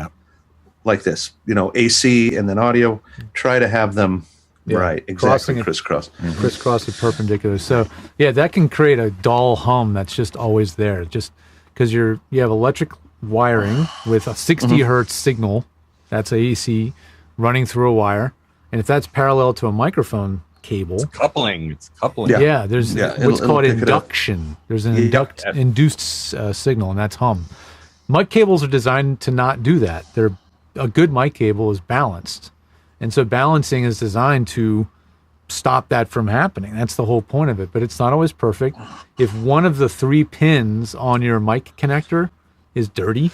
like this, AC and then audio. Try to have them right, exactly, crisscross. Crisscross and perpendicular. So, that can create a dull hum that's just always there, just because you have electric wiring with a 60 hertz signal, that's AC, running through a wire. And if that's parallel to a microphone cable. It's coupling. Yeah, there's what's called induction. There's an induced signal, and that's hum. Mic cables are designed to not do that. A good mic cable is balanced. And so balancing is designed to stop that from happening. That's the whole point of it, but it's not always perfect. If one of the 3 pins on your mic connector is dirty,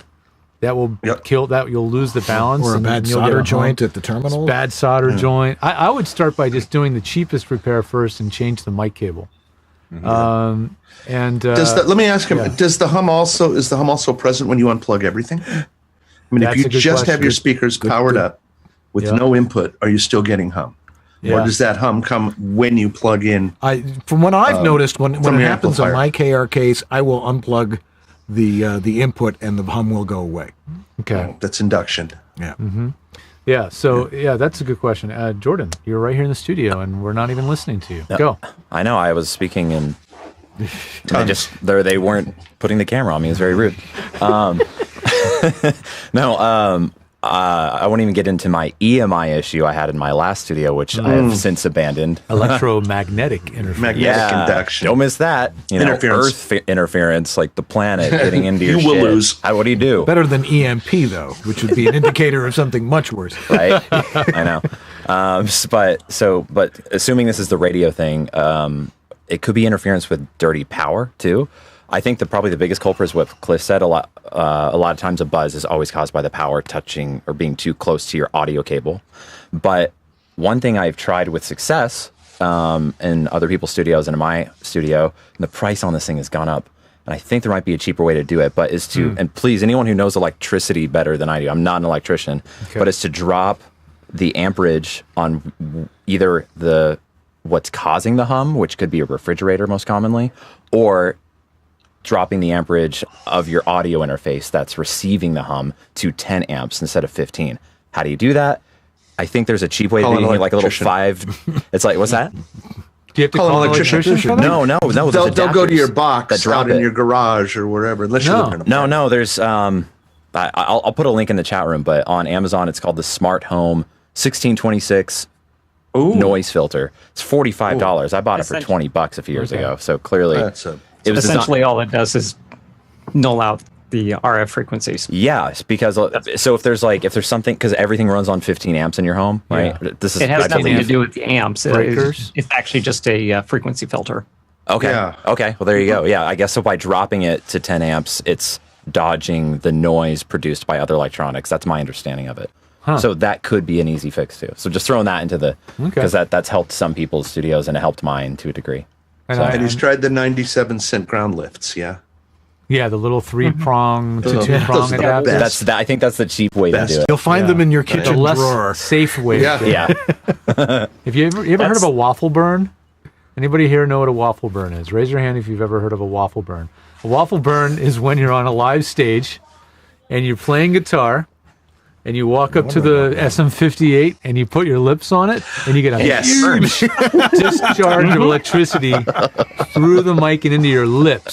that will kill that. You'll lose the balance. Or a bad solder joint at the terminal. Bad solder joint. I would start by just doing the cheapest repair first and change the mic cable. Let me ask him, is the hum also present when you unplug everything? I mean, if you just have your speakers powered up with no input, are you still getting hum? Or does that hum come when you plug in? From what I've noticed, when it happens on my KRKs, I will unplug the input and the hum will go away. Okay. That's induction. Yeah. Mm-hmm. Yeah. So that's a good question. Jordan, you're right here in the studio and we're not even listening to you. Go. I know. I was speaking and they weren't putting the camera on me. It was very rude. I won't even get into my EMI issue I had in my last studio, which I have since abandoned. Electromagnetic interference. Magnetic induction. Don't miss that. Interference. Earth interference, like the planet getting into your You will shit. lose. What do you do? Better than EMP, though, which would be an indicator of something much worse. Right? I know. But assuming this is the radio thing, it could be interference with dirty power, too. I think probably the biggest culprit is what Cliff said. A lot of times a buzz is always caused by the power touching or being too close to your audio cable. But one thing I've tried with success in other people's studios and in my studio, and the price on this thing has gone up. And I think there might be a cheaper way to do it, but is to, and please, anyone who knows electricity better than I do, I'm not an electrician, but is to drop the amperage on either what's causing the hum, which could be a refrigerator most commonly, or dropping the amperage of your audio interface that's receiving the hum to 10 amps instead of 15. How do you do that? I think there's a cheap way to do it, like a little 5. It's like, what's that? Do you have to call an electrician for that? No. They'll go to your box that drop out in it. your garage or wherever. Unless you live in a No. There's I'll put a link in the chat room, but on Amazon it's called the Smart Home 1626 noise filter. It's $45. I bought it for $20 a few years ago. So clearly, it was essentially all it does is null out the RF frequencies. Yeah, because if there's something, because everything runs on 15 amps in your home, right? Yeah. It has nothing to do with the amps. Breakers. It's actually just a frequency filter. Okay. Yeah. Okay. Well, there you go. Yeah, I guess so. By dropping it to 10 amps, it's dodging the noise produced by other electronics. That's my understanding of it. Huh. So that could be an easy fix too. So just throwing that into because that's helped some people's studios and it helped mine to a degree. And he's tried the 97-cent ground lifts, yeah. Yeah, the little 3-prong to 2-prong adapters. I think that's the cheap way to do it. You'll find them in your kitchen the less drawer. safe way. To do it. Yeah. Have you ever heard of a waffle burn? Anybody here know what a waffle burn is? Raise your hand if you've ever heard of a waffle burn. A waffle burn is when you're on a live stage and you're playing guitar and you walk up to the SM58 and you put your lips on it and you get a huge discharge of electricity through the mic and into your lips.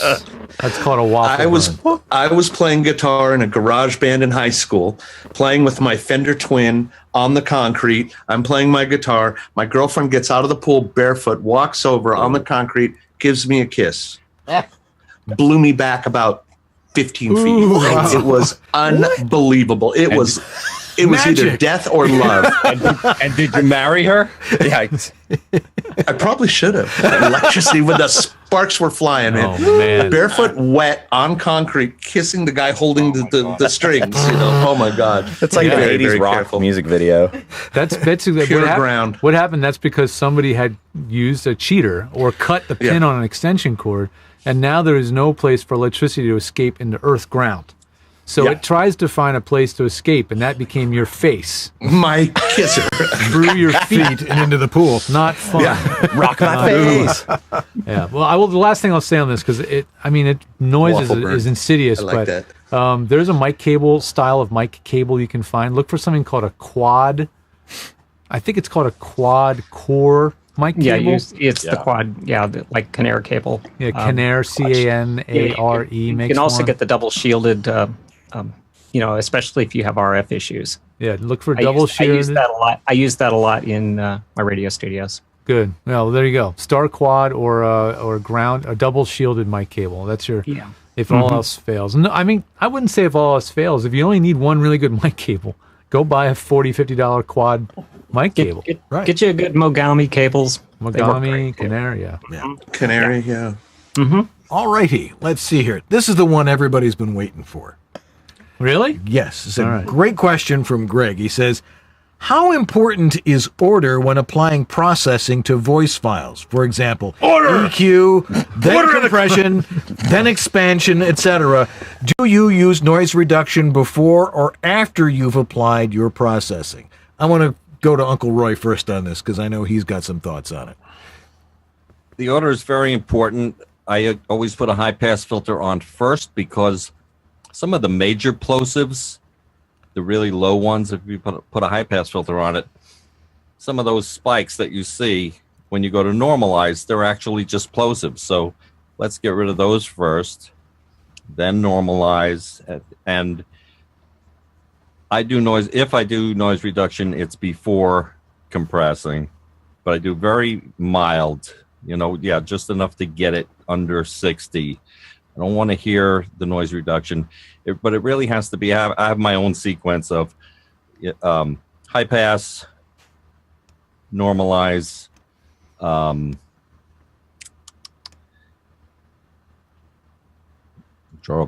That's called a waffle burn. I was playing guitar in a garage band in high school, playing with my Fender Twin on the concrete. I'm playing my guitar. My girlfriend gets out of the pool barefoot, walks over on the concrete, gives me a kiss. Blew me back about 15 feet. Wow. It was unbelievable. It was either death or love. And did you marry her? Yeah. I probably should have. Electricity when the sparks were flying. Man. Barefoot, wet, on concrete, kissing the guy holding the strings. Oh my God. It's like Very, an 80s very rock careful. music video. That's basically Pure what ground. What happened? That's because somebody had used a cheater or cut the pin on an extension cord, and now there is no place for electricity to escape into earth ground. So it tries to find a place to escape, and that became your face. My kisser. Through your feet and into the pool. Not fun. Rock my face. Yeah. Well, the last thing I'll say on this, because noise Waffle burn. is insidious, I like but that. there's a mic cable style of mic cable you can find. Look for something called a quad. I think it's called a quad core mic cable. Yeah, it's the quad. Yeah, like Canare cable. Yeah, Canare, Canare. You makes can also one. get the double shielded. Especially if you have RF issues. Yeah, look for double shielded. I use that a lot. I use that a lot in my radio studios. Good. Well, there you go. Star quad or ground, a double shielded mic cable. That's your. Yeah. If all else fails. No, I mean, I wouldn't say if all else fails. If you only need one really good mic cable, go buy a $40, $50 quad mic cable. Get you a good Mogami cables. Mogami, Canary, yeah. Canary, yeah. Mm-hmm. All righty. Let's see here. This is the one everybody's been waiting for. Really? Yes. It's a great question from Greg. He says, how important is order when applying processing to voice files? For example, EQ, then compression, then expansion, etc. Do you use noise reduction before or after you've applied your processing? I want to go to Uncle Roy first on this because I know he's got some thoughts on it. The order is very important. I always put a high pass filter on first because some of the major plosives, the really low ones, if you put a high pass filter on it, some of those spikes that you see when you go to normalize, they're actually just plosives. So let's get rid of those first, then normalize. And I do noise. If I do noise reduction, it's before compressing, but I do very mild. Just enough to get it under 60. I don't want to hear the noise reduction, but it really has to be. I have my own sequence of high pass, normalize,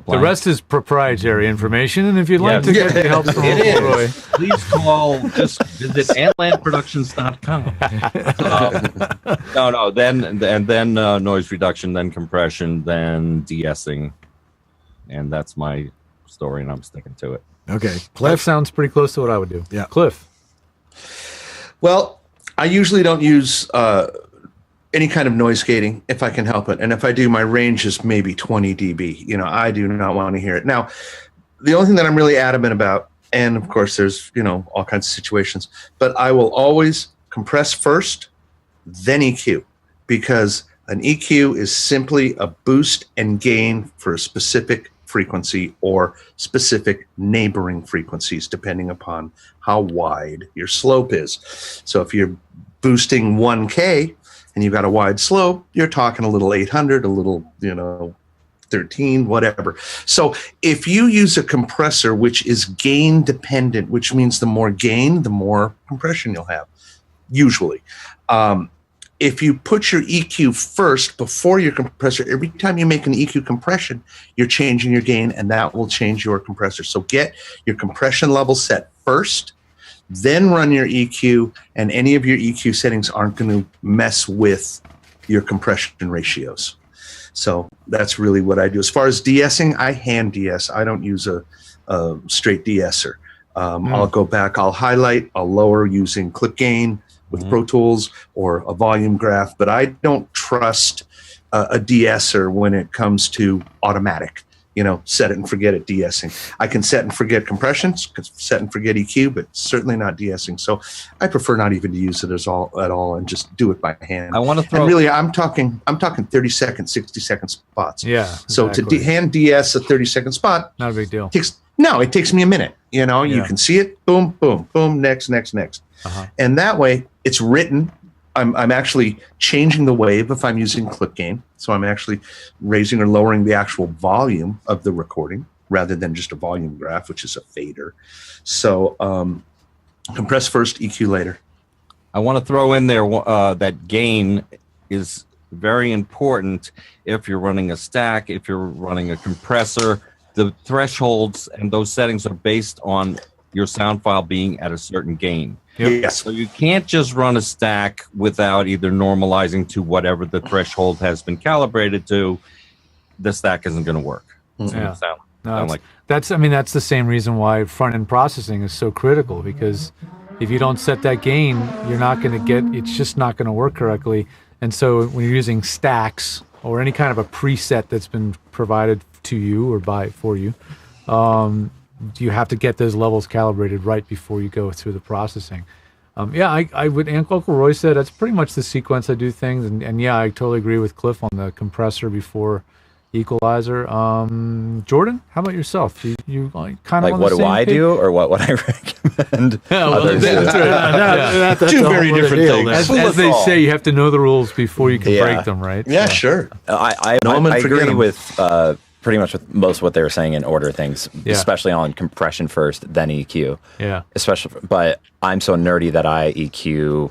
the rest is proprietary information, and if you'd like to get the help from Uncle Roy, please call. Just visit atlandproductions.com. Then noise reduction, then compression, then de-essing, and that's my story, and I'm sticking to it. Okay, Cliff sounds pretty close to what I would do. Yeah, Cliff. Well, I usually don't use any kind of noise gating if I can help it. And if I do, my range is maybe 20 dB. I do not want to hear it. Now, the only thing that I'm really adamant about, and of course there's, all kinds of situations, but I will always compress first, then EQ, because an EQ is simply a boost and gain for a specific frequency or specific neighboring frequencies, depending upon how wide your slope is. So if you're boosting 1K, and you've got a wide slope, you're talking a little 800, a little, 13, whatever. So if you use a compressor which is gain dependent, which means the more gain, the more compression you'll have, usually. If you put your EQ first before your compressor, every time you make an EQ compression, you're changing your gain, and that will change your compressor. So get your compression level set first, then run your EQ, and any of your EQ settings aren't going to mess with your compression ratios. So that's really what I do. As far as de-essing, I hand de-ess. I don't use a straight de-esser. I'll go back, I'll highlight, I'll lower using clip gain with Pro Tools or a volume graph, but I don't trust a de-esser when it comes to automatic. Set it and forget it de-essing. I can set and forget compressions, set and forget EQ, but certainly not de-essing. So I prefer not even to use it at all and just do it by hand. I want to throw. And really, I'm talking 30-second, 60-second spots. Yeah. So exactly. to hand de-ess a 30-second spot, not a big deal. It takes me a minute. You can see it. Boom, boom, boom. Next. And that way, it's written. I'm actually changing the wave if I'm using clip gain. So I'm actually raising or lowering the actual volume of the recording rather than just a volume graph, which is a fader. So compress first, EQ later. I want to throw in there that gain is very important if you're running a stack, if you're running a compressor. The thresholds and those settings are based on your sound file being at a certain gain. Yes. So you can't just run a stack without either normalizing to whatever the threshold has been calibrated to. The stack isn't going to work. Yeah. That's the same reason why front end processing is so critical, because if you don't set that gain, you're not going to get. It's just not going to work correctly. And so when you're using stacks or any kind of a preset that's been provided to you or for you. You have to get those levels calibrated right before you go through the processing. I would, Uncle Roy said, that's pretty much the sequence I do things. And yeah, I totally agree with Cliff on the compressor before equalizer. Jordan, how about yourself? You kind of what do I do or what would I recommend? That's two very different things. As they say, you have to know the rules before you can break them, right? Yeah, sure. I agree with pretty much with most of what they were saying in order things, especially on compression first, then EQ. Yeah. Especially, but I'm so nerdy that I EQ,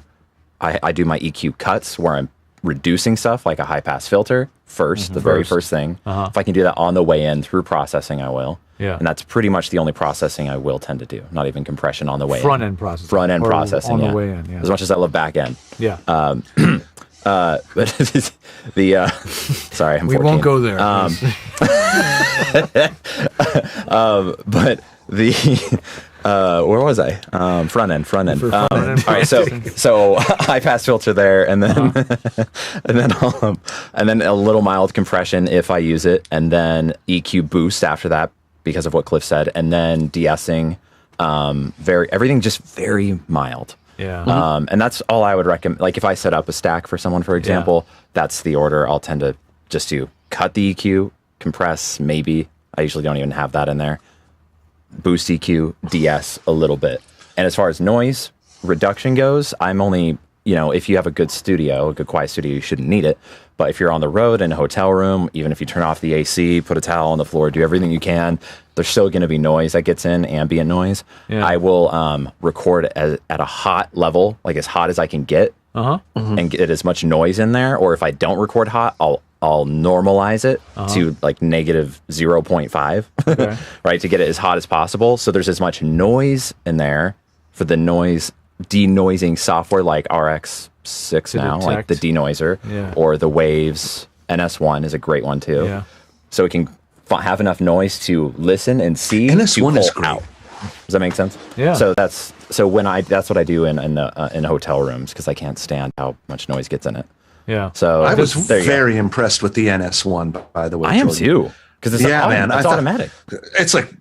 I do my EQ cuts where I'm reducing stuff like a high pass filter first, the very first thing. If I can do that on the way in through processing, I will. Yeah. And that's pretty much the only processing I will tend to do. Not even compression on the way in. Front end processing. Front end processing, on the way in, yeah. As much as I love back end. Yeah. But sorry, I'm 14. We won't go there. But the where was I? Front end. All right, so high pass filter there, and then and then a little mild compression if I use it, and then EQ boost after that because of what Cliff said, and then de-essing. Everything just very mild. Yeah. And that's all I would recommend. Like if I set up a stack for someone, for example, that's the order I'll tend to just do. Cut the EQ, compress, maybe. I usually don't even have that in there. boost EQ, DS a little bit. And as far as noise reduction goes, I'm only, if you have a good studio, a good quiet studio, you shouldn't need it. But if you're on the road in a hotel room, even if you turn off the AC, put a towel on the floor, do everything you can, there's still going to be noise that gets in, ambient noise. Yeah. I will record at a hot level, like as hot as I can get, and get as much noise in there. Or if I don't record hot, I'll normalize it to like negative 0.5, okay. Right, to get it as hot as possible. So there's as much noise in there for the noise denoising software like RX6 now, like the denoiser, or the Waves. NS1 is a great one too. Yeah. So it can have enough noise to listen and see. NS1 is great. Out. Does that make sense? Yeah. So that's what I do in hotel rooms, because I can't stand how much noise gets in it. Yeah. So I was very impressed with the NS1, by the way. I am too, because it's it's automatic. It's like,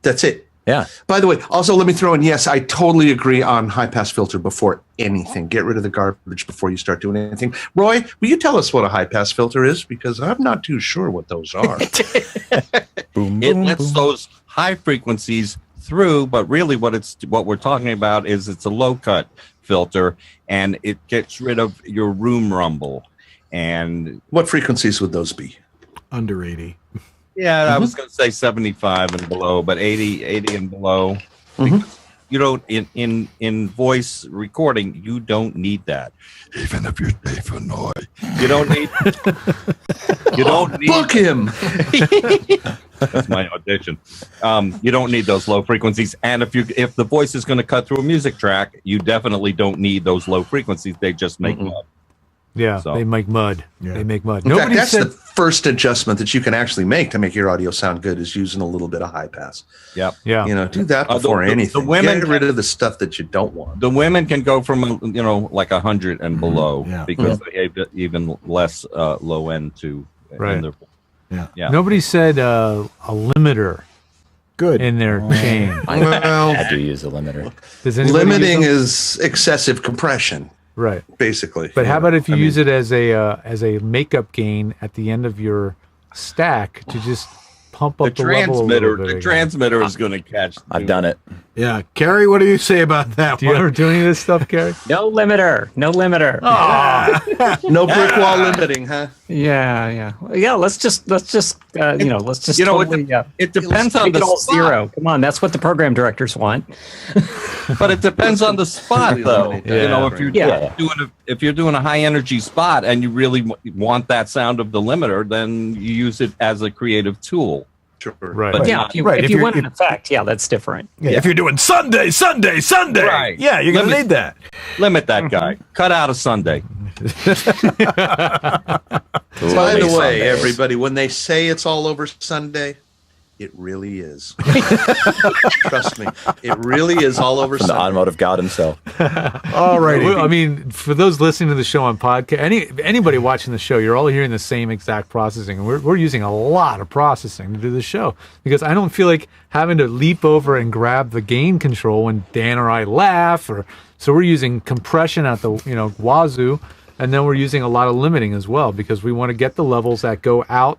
that's it. Yeah. By the way, also let me throw in, yes, I totally agree on high pass filter before anything. Get rid of the garbage before you start doing anything. Roy, will you tell us what a high pass filter is? Because I'm not too sure what those are. It lets those high frequencies through, but really what we're talking about is it's a low cut filter, and it gets rid of your room rumble. And what frequencies would those be? Under 80. Yeah, I was going to say 75 and below, but 80 and below. Because you don't in voice recording, you don't need that. Even if you're Dave Hanoi, you don't need. You don't need. Book him. That's my audition. You don't need those low frequencies, and if the voice is going to cut through a music track, you definitely don't need those low frequencies. They just make mud. Yeah, they make mud. Yeah. They make mud. In fact, that's the first adjustment that you can actually make to make your audio sound good, is using a little bit of high pass. Yep. Yeah. Do that before anything. The women get rid of the stuff that you don't want. The women can go from like 100 and below, because they have even less low end to. Right. Yeah. Nobody said a limiter. Good. In their chain. I do use a limiter. Limiting is excessive compression. Right. Basically. But how about if you use it as a makeup gain at the end of your stack to just pump up the level a little bit? The transmitter is going to catch. I've done it. Yeah. Kerri, what do you say about that? Do you ever do any of this stuff, Kerri? No limiter. No limiter. No brick wall limiting, huh? Yeah. Let's just it depends on the all spot. zero. Come on, that's what the program directors want. But it depends on the spot, though. If you're doing a high energy spot and you really want that sound of the limiter, then you use it as a creative tool. Sure. Right. But if you want an effect, that's different. Yeah. If you're doing Sunday, right. Yeah, you're going to need that. Limit that guy. Cut out a Sunday. By the way, everybody, when they say it's all over Sunday, it really is. Trust me, it really is all over From Sunday. the automotive god himself. All right. I mean, for those listening to the show on podcast, anybody watching the show, you're all hearing the same exact processing. And we're using a lot of processing to do the show, because I don't feel like having to leap over and grab the gain control when Dan or I laugh. So we're using compression at the wazoo, and then we're using a lot of limiting as well, because we want to get the levels that go out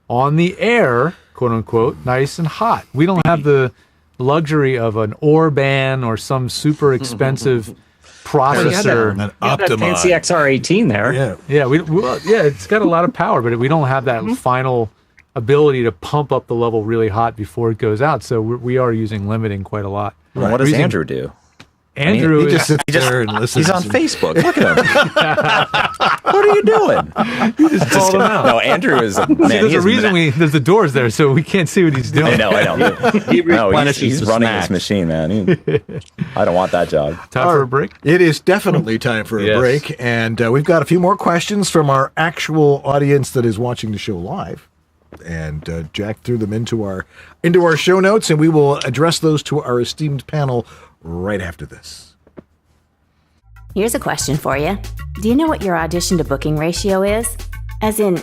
on the air, quote unquote, nice and hot. We don't have the luxury of an Orban or some super expensive processor. That fancy XR18 there. Yeah, it's got a lot of power, but we don't have that final ability to pump up the level really hot before it goes out. So we are using limiting quite a lot. Right. What does Andrew do? Andrew he just sits there and listens. He's on Facebook. Look at him. What are you doing? You just called him out. No, Andrew is man. There's a reason there's the doors there, so we can't see what he's doing. I know. He's running his machine, man. I don't want that job. Time for a break? It is definitely time for a break. And we've got a few more questions from our actual audience that is watching the show live. And Jack threw them into our show notes, and we will address those to our esteemed panel right after this. Here's a question for you. Do you know what your audition to booking ratio is? As in,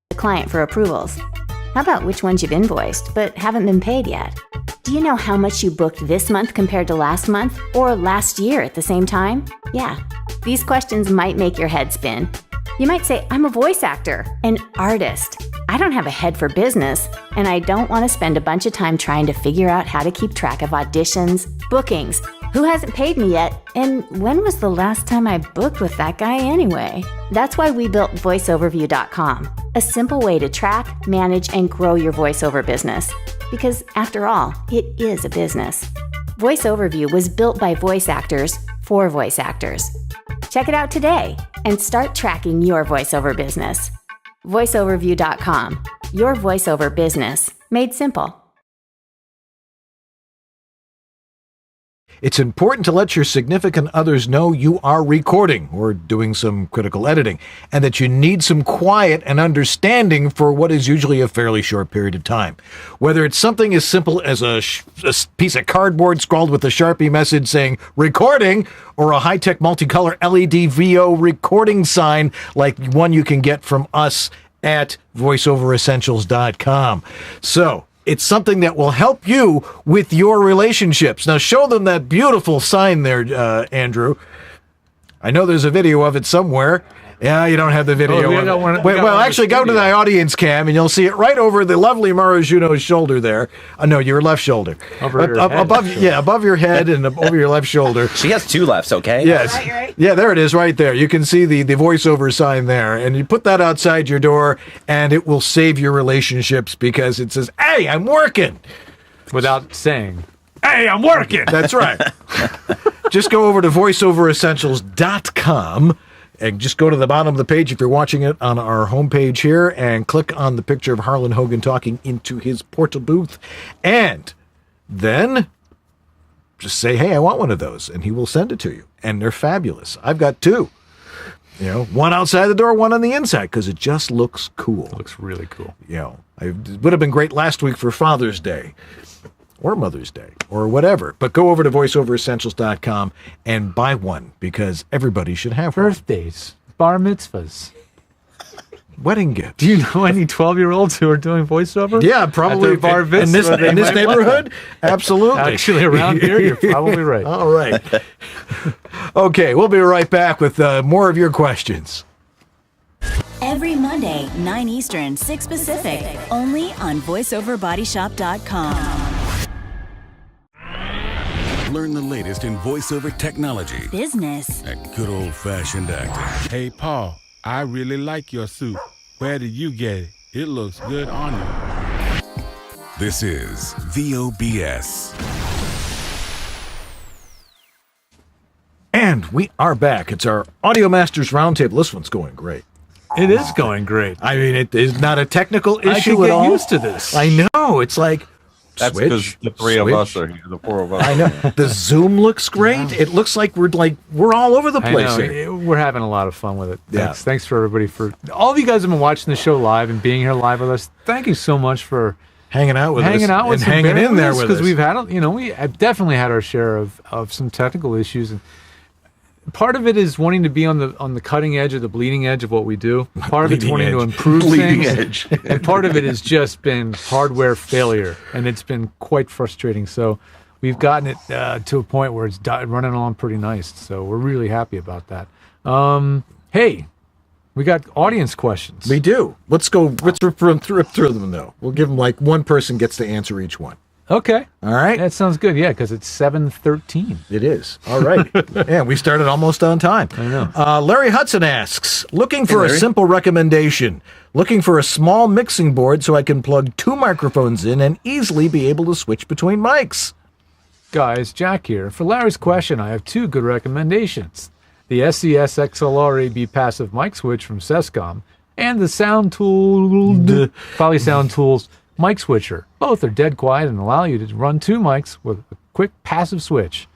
the client for approvals. How about which ones you've invoiced but haven't been paid yet? Do you know how much you booked this month compared to last month or last year at the same time? Yeah, these questions might make your head spin. You might say, I'm a voice actor, an artist. I don't have a head for business, and I don't want to spend a bunch of time trying to figure out how to keep track of auditions, bookings, who hasn't paid me yet, and when was the last time I booked with that guy anyway? That's why we built VoiceOverview.com, a simple way to track, manage, and grow your voiceover business. Because after all, it is a business. VoiceOverview was built by voice actors for voice actors. Check it out today and start tracking your voiceover business. VoiceOverview.com, your voiceover business made simple. It's important to let your significant others know you are recording or doing some critical editing, and that you need some quiet and understanding for what is usually a fairly short period of time. Whether it's something as simple as a piece of cardboard scrawled with a Sharpie message saying recording, or a high-tech multicolor LED VO recording sign like one you can get from us at voiceoveressentials.com. So, it's something that will help you with your relationships. Now, show them that beautiful sign there, Andrew. I know there's a video of it somewhere. Yeah, you don't have the video. Actually, go to the audience cam, and you'll see it right over the lovely Marajuno's shoulder there. No, your left shoulder. Above your head and over your left shoulder. She has two lefts, okay? Yes. Right. Yeah, there it is right there. You can see the voiceover sign there, and you put that outside your door, and it will save your relationships because it says, hey, I'm working. Without saying, hey, I'm working. That's right. Just go over to voiceoveressentials.com. And just go to the bottom of the page if you're watching it on our homepage here and click on the picture of Harlan Hogan talking into his portal booth. And then just say, hey, I want one of those. And he will send it to you. And they're fabulous. I've got two. You know, one outside the door, one on the inside, because it just looks cool. It looks really cool. You know, it would have been great last week for Father's Day. Or Mother's Day, or whatever. But go over to voiceoveressentials.com and buy one, because everybody should have one. Birthdays, bar mitzvahs, wedding gifts. Do you know any 12-year-olds who are doing voiceover? Yeah, probably. Bar in this neighborhood? Absolutely. Actually, around here, you're probably right. All right. Okay, we'll be right back with more of your questions. Every Monday, 9 Eastern, 6 Pacific, only on VoiceOverBodyShop.com. Learn the latest in voiceover technology, Business, and good old-fashioned acting. Hey, Paul, I really like your suit. Where did you get it? It looks good on you. This is VOBS. And we are back. It's our Audio Masters Roundtable. This one's going great. It is going great. I mean, it is not a technical issue I can at get all. used to this. I know. It's like, that's because the three of us are here, the four of us. I know. The Zoom looks great. It looks like we're all over the place here. We're having a lot of fun with it. Yeah. Thanks for everybody all of you guys have been watching the show live and being here live with us. Thank you so much for hanging out with us and hanging in there with us, because we've had I've definitely had our share of some technical issues, and part of it is wanting to be on the cutting edge or the bleeding edge of what we do. Part of it's wanting to improve things. And part of it has just been hardware failure, and it's been quite frustrating. So we've gotten it to a point where it's running along pretty nice. So we're really happy about that. Hey, we got audience questions. We do. Let's rip through them, though. We'll give them one person gets to answer each one. Okay. All right. That sounds good. Yeah, because it's 7:13. It is. All right. Yeah, we started almost on time. I know. Larry Hudson asks, looking for a simple recommendation. Looking for a small mixing board so I can plug 2 microphones in and easily be able to switch between mics. Guys, Jack here. For Larry's question, I have 2 good recommendations. The SES XLR AB passive mic switch from Sescom and the Sound Tools mic switcher. Both are dead quiet and allow you to run 2 mics with a quick passive switch.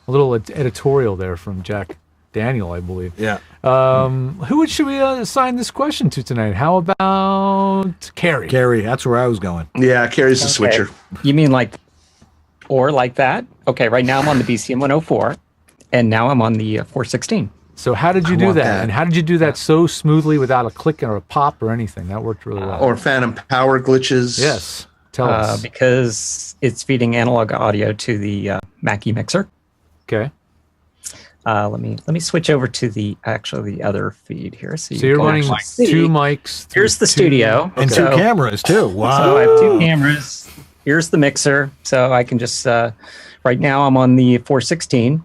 A little editorial there from Jack Daniel, I believe. Yeah. Who should we assign this question to tonight? How about Kerri? Kerri, that's where I was going. Yeah, Kerri's the switcher. You mean like that? Okay, right now I'm on the BCM 104, and now I'm on the 416. So how did you do that? And how did you do that so smoothly without a click or a pop or anything? That worked really well. Or phantom power glitches. Yes. Tell us. Because it's feeding analog audio to the Mackie mixer. Okay. Let me switch over to the other feed here. So you're running two mics. Here's the studio and two cameras too. Wow! So I have two cameras. Here's the mixer. So I can just right now I'm on the 416.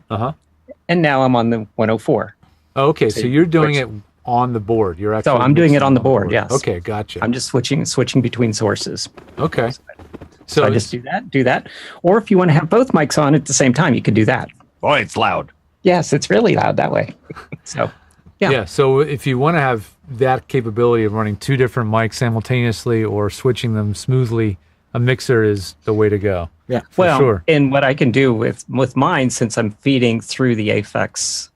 And now I'm on the 104. Okay, so you're doing it on the board. You're actually. So I'm doing it on the board. Yes. Okay, gotcha. I'm just switching between sources. Okay. So I just do that. Or if you want to have both mics on at the same time, you can do that. Boy, it's loud. Yes, it's really loud that way. So, yeah. Yeah. So if you want to have that capability of running two different mics simultaneously or switching them smoothly, a mixer is the way to go. Yeah, for sure. And what I can do with mine, since I'm feeding through the Aphex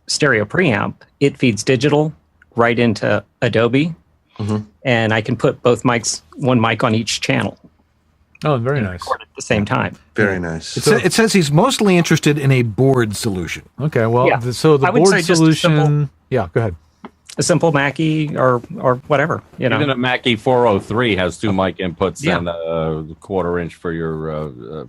stereo preamp, it feeds digital right into Adobe, and I can put both mics, one mic on each channel. Oh, very nice. Record at the same time. Very nice. It says he's mostly interested in a board solution. Okay, well, Yeah. so the I would board say just a solution. simple- Yeah, go ahead. A simple Mackie or whatever, you know. Even a Mackie 403 has two mic inputs Yeah. and a quarter-inch for your,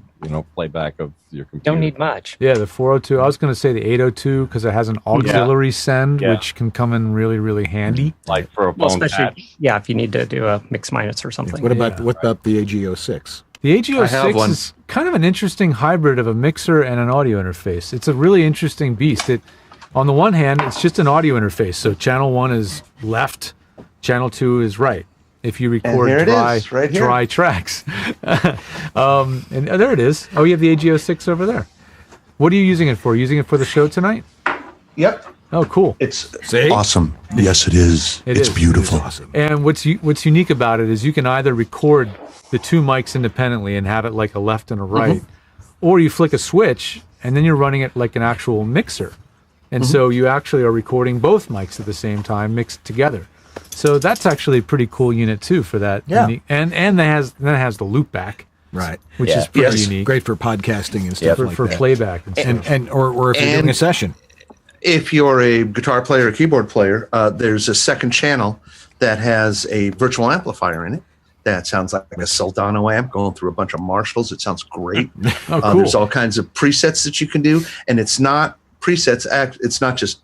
playback of your computer. Don't need much. Yeah, the 402. I was going to say the 802 because it has an auxiliary send, Yeah. which can come in really, really handy. Like for a Well, phone especially, patch. if you need to do a mix minus or something. What about the AG06? The I have AG06 one. is kind of an interesting hybrid of a mixer and an audio interface. It's a really interesting beast. On the one hand, it's just an audio interface. So channel 1 is left, channel 2 is right. If you record here it is, right here. dry tracks. And there it is. Oh, you have the AG06 over there. What are you using it for? Using it for the show tonight? Yep. Oh, cool. It's awesome. Yes, it is. It's beautiful. Awesome. And what's unique about it is you can either record the two mics independently and have it like a left and a right, or you flick a switch and then you're running it like an actual mixer. And so you actually are recording both mics at the same time mixed together. So that's actually a pretty cool unit too for that. Yeah. Unique, and that has the loop back. Right. Which is pretty unique. Great for podcasting and stuff like for that. playback and stuff. Or if you're doing a session. If you're a guitar player or keyboard player, there's a second channel that has a virtual amplifier in it. That sounds like a Soldano amp going through a bunch of Marshalls. It sounds great. Oh, cool. There's all kinds of presets that you can do, and it's not presets. It's not just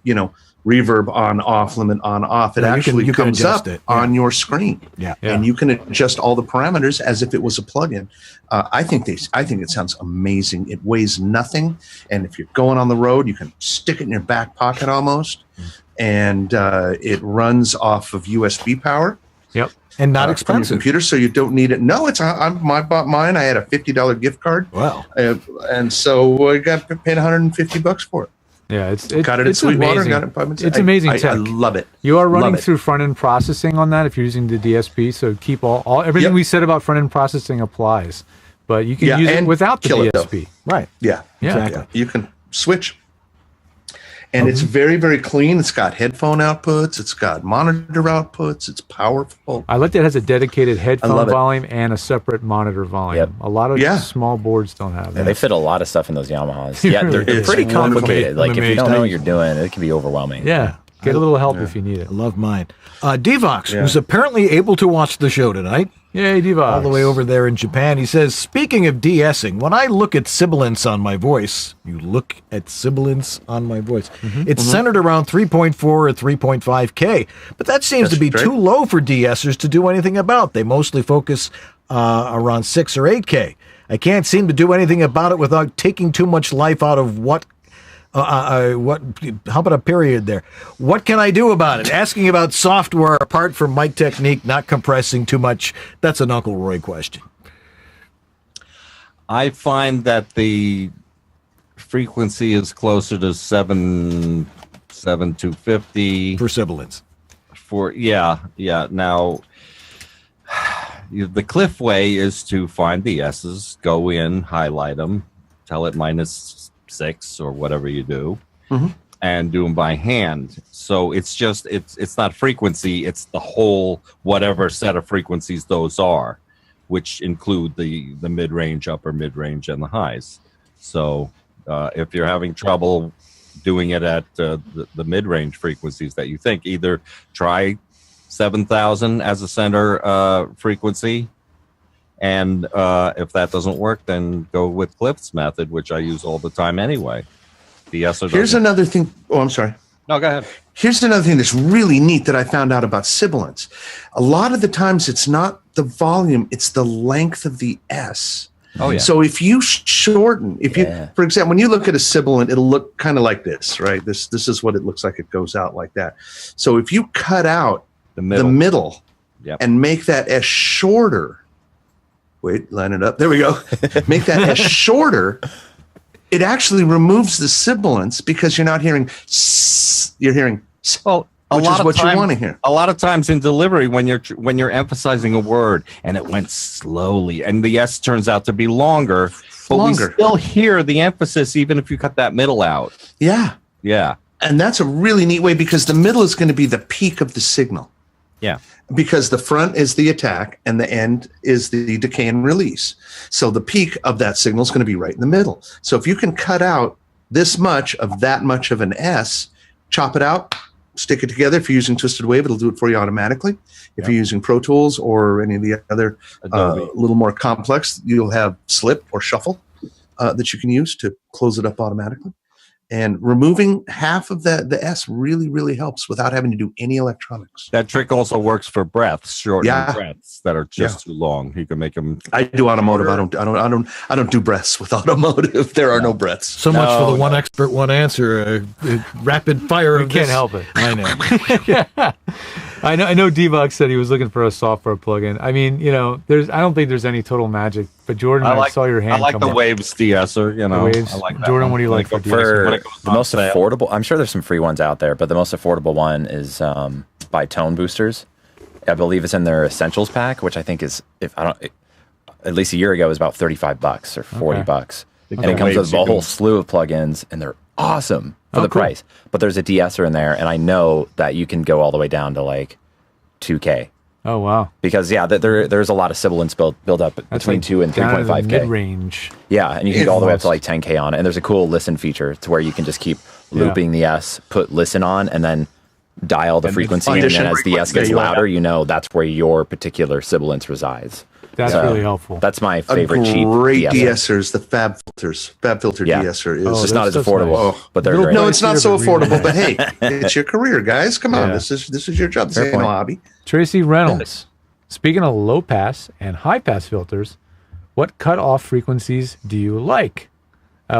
reverb on off, limit on off. It No, actually you can comes adjust up it, yeah. on your screen, Yeah. and you can adjust all the parameters as if it was a plugin. I think it sounds amazing. It weighs nothing, and if you're going on the road, you can stick it in your back pocket almost, and it runs off of USB power. Yep. And not From your expensive. computer, so you don't need it. No, I bought mine. I had a $50 gift card. Wow. And so I got paid $150 for it. Yeah, it's got it at it's Sweetwater. amazing. Got it. At It's amazing I tech. love it. You are running Love it. through front end processing on that if you're using the DSP. So keep all everything Yep. we said about front end processing applies, but you can use it and without the kill it, though. DSP. Right. Yeah, Yeah. Exactly. You can switch. And it's very, very clean. It's got headphone outputs. It's got monitor outputs. It's powerful. I like that it has a dedicated headphone love it. volume and a separate monitor volume. Yep. A lot of Yeah. small boards don't have And that. they fit a lot of stuff in those Yamahas. Yeah, they're It's pretty wonderful. complicated. Like, if you Amazing. don't know what you're doing, it can be overwhelming. Yeah, get a little help if you need it. I love mine. Devox, Yeah. who's apparently able to watch the show tonight, Yay, Diva! all the way over there in Japan, he says, speaking of de-essing, when I look at sibilance on my voice, it's centered around 3.4 or 3.5K, but that seems to be That's too right. low for de-essers to do anything about. They mostly focus around 6 or 8K. I can't seem to do anything about it without taking too much life out of what. How about a period there? What can I do about it? Asking about software apart from mic technique, not compressing too much. That's an Uncle Roy question. I find that the frequency is closer to 7.250 For sibilance. Now, the cliff way is to find the S's, go in, highlight them, tell it -6 or whatever you do, and do them by hand. So it's not frequency; it's the whole whatever set of frequencies those are, which include the mid-range, upper mid-range, and the highs. So if you're having trouble doing it at the mid-range frequencies that you think, either try 7,000 as a center frequency, and if that doesn't work, then go with Cliff's method, which I use all the time anyway. the S or Here's doesn't. another thing. Oh, I'm sorry. No, go ahead. Here's another thing that's really neat that I found out about sibilants. A lot of the times it's not the volume, it's the length of the S. Oh, yeah. So if you shorten, you, for example, when you look at a sibilant, it'll look kind of like this, right? This is what it looks like. It goes out like that. So if you cut out the middle and make that S shorter, wait, line it up. There we go. Make that S shorter. It actually removes the sibilants because you're not hearing s, you're hearing s, which is what you want to hear. A lot of times in delivery, when you're emphasizing a word and it went slowly, and the S turns out to be longer, but we still hear the emphasis even if you cut that middle out. Yeah. Yeah. And that's a really neat way because the middle is going to be the peak of the signal. Yeah. Because the front is the attack and the end is the decay and release. So the peak of that signal is going to be right in the middle. So if you can cut out this much of that much of an S, chop it out, stick it together. If you're using Twisted Wave, it'll do it for you automatically. If you're using Pro Tools or any of the other little more complex, you'll have Slip or Shuffle that you can use to close it up automatically. And removing half of the S really, really helps without having to do any electronics. That trick also works for breaths, shortening breaths that are just too long. You can make them. I do automotive. I don't do breaths with automotive. There are no breaths. So much for the one expert, one answer. Rapid fire. We can't help it. I know. I know D-Box said he was looking for a software plugin. I mean, I don't think there's any total magic. But Jordan, I saw your hand. I like the Waves de-esser. The Waves. I like that Jordan, one. what do you like for the most affordable? I'm sure there's some free ones out there, but the most affordable one is by Tone Boosters. I believe it's in their Essentials pack, which I think is, at least a year ago, it was about $35 or $40, and it comes with a whole slew of plugins, and they're awesome for the price. But there's a de-esser in there, and I know that you can go all the way down to like 2K. Oh wow! Because there's a lot of sibilants build up between 2 and 3.5K mid-range. Yeah, and you can go all the way up to like 10K on it. And there's a cool listen feature to where you can just keep looping the S, put listen on, and then dial the frequency. And then as the S gets louder, that's where your particular sibilant resides. That's really helpful. That's my favorite cheap great de-essers, the Fab Filters. Fab Filter de-esser is just not as affordable, but they're great. No, it's not so affordable, but hey, it's your career, guys. Come on, this is your job. This ain't no hobby. Tracy Reynolds. Speaking of low pass and high pass filters, what cutoff frequencies do you like?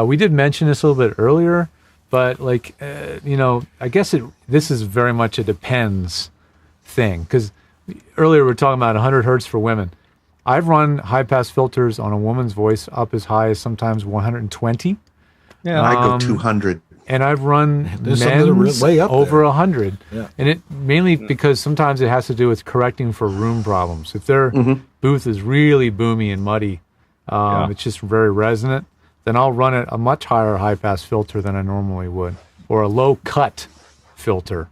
We did mention this a little bit earlier, but I guess this is very much a depends thing, because earlier we were talking about 100 hertz for women. I've run high pass filters on a woman's voice up as high as sometimes 120. Yeah, I go 200. And I've run men's way up over 100. Yeah. And it mainly because sometimes it has to do with correcting for room problems. If their booth is really boomy and muddy, it's just very resonant, then I'll run it a much higher high pass filter than I normally would, or a low cut filter,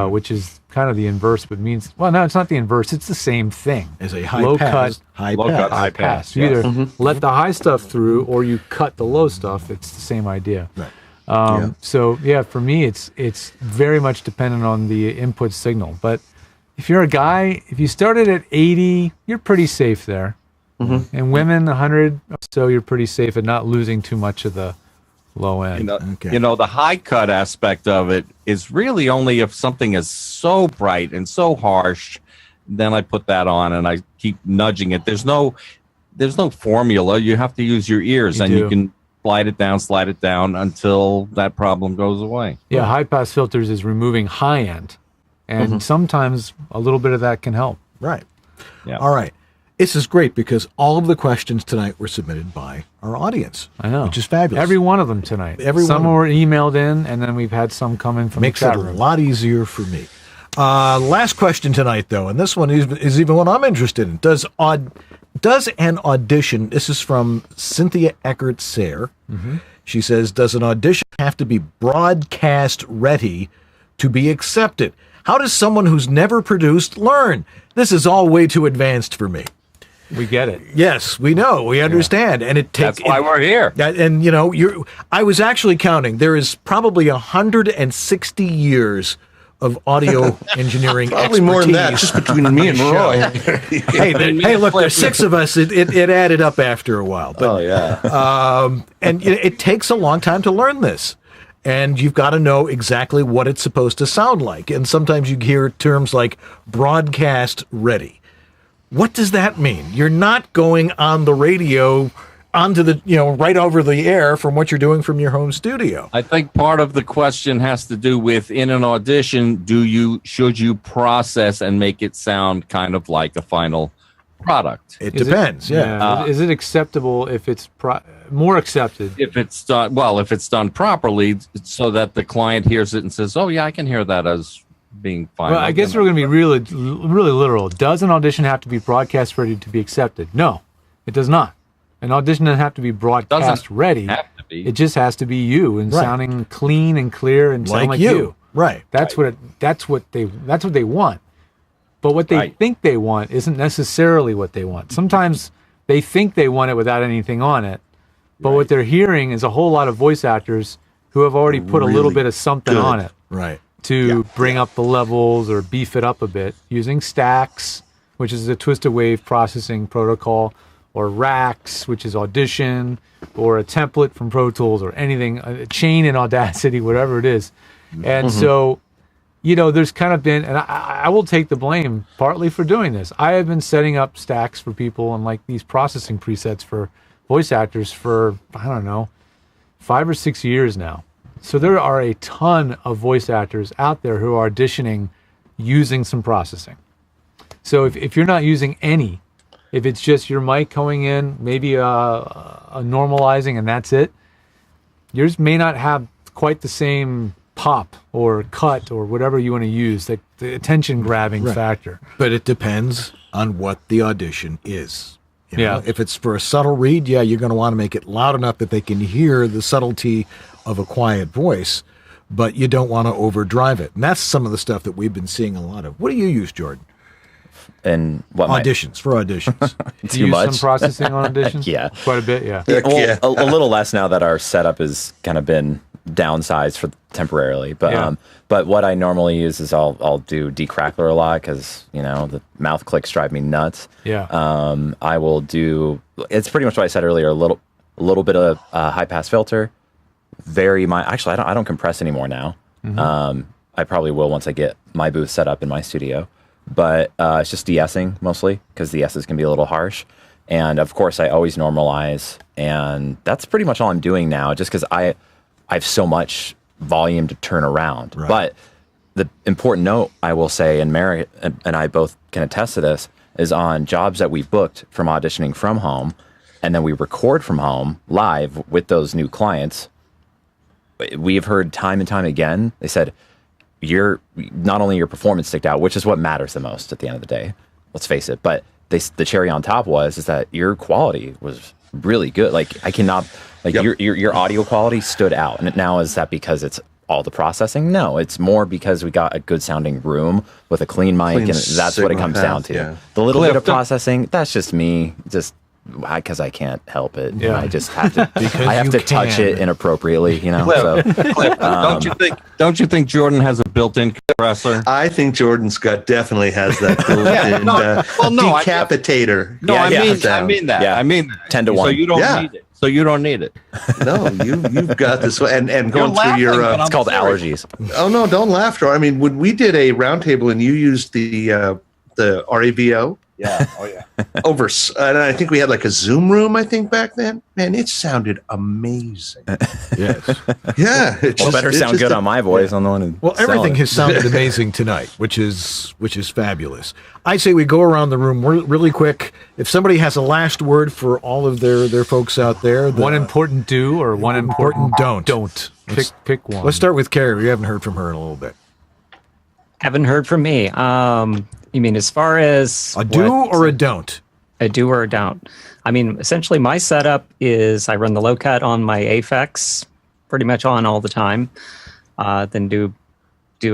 which is kind of the inverse, but means, well, no, it's not the inverse. It's the same thing. As a high low pass, cut, high pass. You either let the high stuff through or you cut the low stuff. It's the same idea. Right. So for me, it's very much dependent on the input signal. But if you're a guy, if you started at 80, you're pretty safe there. And women, 100, so you're pretty safe at not losing too much of the low end. The high cut aspect of it is really only if something is so bright and so harsh, then I put that on and I keep nudging it. There's no formula. You have to use your ears, you can slide it down until that problem goes away. Yeah, high pass filters is removing high end, and sometimes a little bit of that can help. Right. Yeah. All right. This is great because all of the questions tonight were submitted by our audience. I know. Which is fabulous. Every one of them tonight. Some were emailed in, and then we've had some come in from Makes the chat it room. a lot easier for me. Last question tonight, though, and this one is even what I'm interested in. Does an audition, this is from Cynthia Eckert-Sayre. She says, does an audition have to be broadcast ready to be accepted? How does someone who's never produced learn? This is all way too advanced for me. We get it. Yes, we know. We understand. And it takes. That's why we're here. And, I was actually counting. There is probably 160 years of audio engineering Probably more than that, just between me and Roy. hey, look, there's 6 of us. It added up after a while. But, and it takes a long time to learn this. and you've got to know exactly what it's supposed to sound like. And sometimes you hear terms like broadcast ready. What does that mean? You're not going on the radio onto the, right over the air from what you're doing from your home studio. I think part of the question has to do with, in an audition, should you process and make it sound kind of like a final product? It depends. Is it acceptable if it's more accepted if it's done if it's done properly, so that the client hears it and says, "Oh yeah, I can hear that as being fine." Well, I guess we're going to be really literal. Does an audition have to be broadcast ready to be accepted? No, it does not. An audition doesn't have to be broadcast ready. Have to be. It just has to be you and sounding clean and clear and sound like you. Right. That's what they want. But what they think they want isn't necessarily what they want. Sometimes they think they want it without anything on it. But what they're hearing is a whole lot of voice actors who have already put a little bit of something on it. Right. To bring up the levels or beef it up a bit using stacks, which is a twisted wave processing protocol, or racks, which is Audition, or a template from Pro Tools, or anything, a chain in Audacity, whatever it is. And so, there's kind of been, and I will take the blame partly for doing this. I have been setting up stacks for people and like these processing presets for voice actors for, 5 or 6 years now. So there are a ton of voice actors out there who are auditioning using some processing. So if you're not using any, if it's just your mic going in, maybe a normalizing and that's it, yours may not have quite the same pop or cut or whatever you want to use, like the attention grabbing factor. But it depends on what the audition is. If it's for a subtle read, you're going to want to make it loud enough that they can hear the subtlety of a quiet voice, but you don't want to overdrive it. And that's some of the stuff that we've been seeing a lot of. What do you use, Jordan? And what for auditions? Do you use some processing on auditions? Yeah, quite a bit. Yeah, a little less now that our setup has kind of been downsized for temporarily. But but what I normally use is I'll do decrackler a lot because the mouth clicks drive me nuts. Yeah. I will do. It's pretty much what I said earlier. A little bit of high pass filter. Actually, I don't compress anymore now. Mm-hmm. I probably will once I get my booth set up in my studio. But it's just de-essing mostly because the S's can be a little harsh. And of course, I always normalize. And that's pretty much all I'm doing now just because I have so much volume to turn around. Right. But the important note I will say, and Mary and I both can attest to this, is on jobs that we booked from auditioning from home and then we record from home live with those new clients. We have heard time and time again, they said, not only your performance sticked out, which is what matters the most at the end of the day, let's face it, but the cherry on top is that your quality was really good. Like I cannot, your audio quality stood out. And now is that because it's all the processing? No, it's more because we got a good sounding room with a clean mic, and that's what it comes down to. Yeah. The little bit of processing, that's just me, because I can't help it. Yeah. I just have to. I have to touch it inappropriately, Cliff, don't you think Jordan has a built-in compressor? I think Jordan's definitely has that built-in decapitator. I mean that. Yeah. I mean 10 to 1. So you don't need it. So you don't need it. No, you've got this. And going through your... it's called allergies. Oh, no, don't laugh, Jordan. I mean, when we did a roundtable and you used the RAVO... Yeah. Oh, yeah. And I think we had like a Zoom room, I think, back then. Man, it sounded amazing. Yes. Yeah. It better sound good on my voice on the one. Well, everything has sounded amazing tonight, which is fabulous. I say we go around the room really quick. If somebody has a last word for all of their folks out there, one important do or one important don't. Don't pick one. Let's start with Kerri. We haven't heard from her in a little bit. Haven't heard from me. You mean as far as a do or a don't? A do or a don't. I mean, essentially my setup is I run the low cut on my Aphex pretty much on all the time. Then do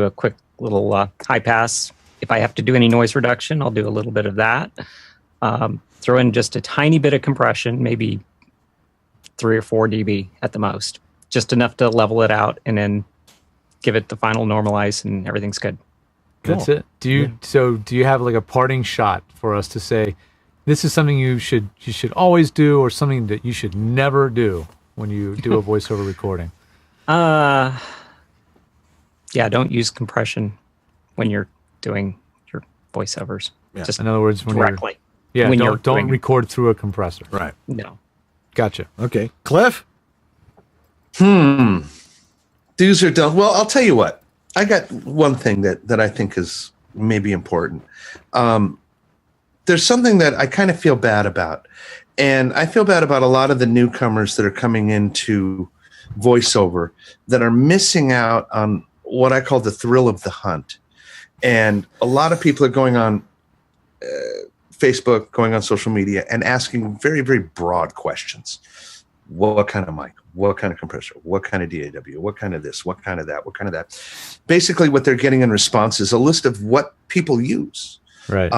a quick little high pass. If I have to do any noise reduction, I'll do a little bit of that. Throw in just a tiny bit of compression, maybe 3 or 4 dB at the most. Just enough to level it out and then give it the final normalize and everything's good. That's it. Do you have like a parting shot for us to say, this is something you should always do, or something that you should never do when you do a voiceover recording? Yeah, don't use compression when you're doing your voiceovers. Yeah. Just In other words, when directly. Yeah, when don't record through a compressor. Right. No. Gotcha. Okay. Cliff? Do's or don't. Well, I'll tell you what. I got one thing that I think is maybe important. There's something that I kind of feel bad about. And I feel bad about a lot of the newcomers that are coming into voiceover that are missing out on what I call the thrill of the hunt. And a lot of people are going on Facebook, going on social media, and asking very, very broad questions. What kind of mic? What kind of compressor? What kind of DAW? What kind of this? What kind of that? What kind of that? Basically, what they're getting in response is a list of what people use. Right.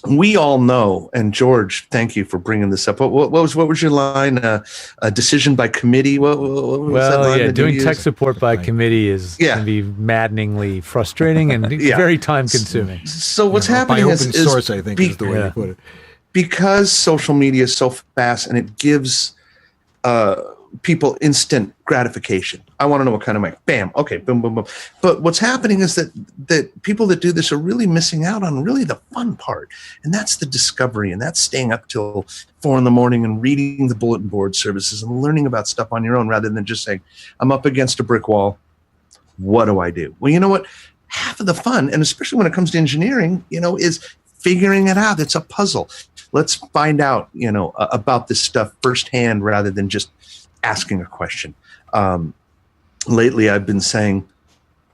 We all know, and George, thank you for bringing this up. What was your line? A decision by committee? What was that line that you doing used? tech support by committee can be maddeningly frustrating and very time consuming. So what's happening by is open source, I think is the way to put it. Because social media is so fast and it gives people instant gratification. I want to know what kind of mic. Bam. Okay. Boom, boom, boom. But what's happening is that people that do this are really missing out on really the fun part. And that's the discovery. And that's staying up till 4 a.m. and reading the bulletin board services and learning about stuff on your own rather than just saying, I'm up against a brick wall. What do I do? Well, you know what? Half of the fun, and especially when it comes to engineering, is figuring it out. It's a puzzle. Let's find out, about this stuff firsthand rather than just asking a question. Lately, I've been saying,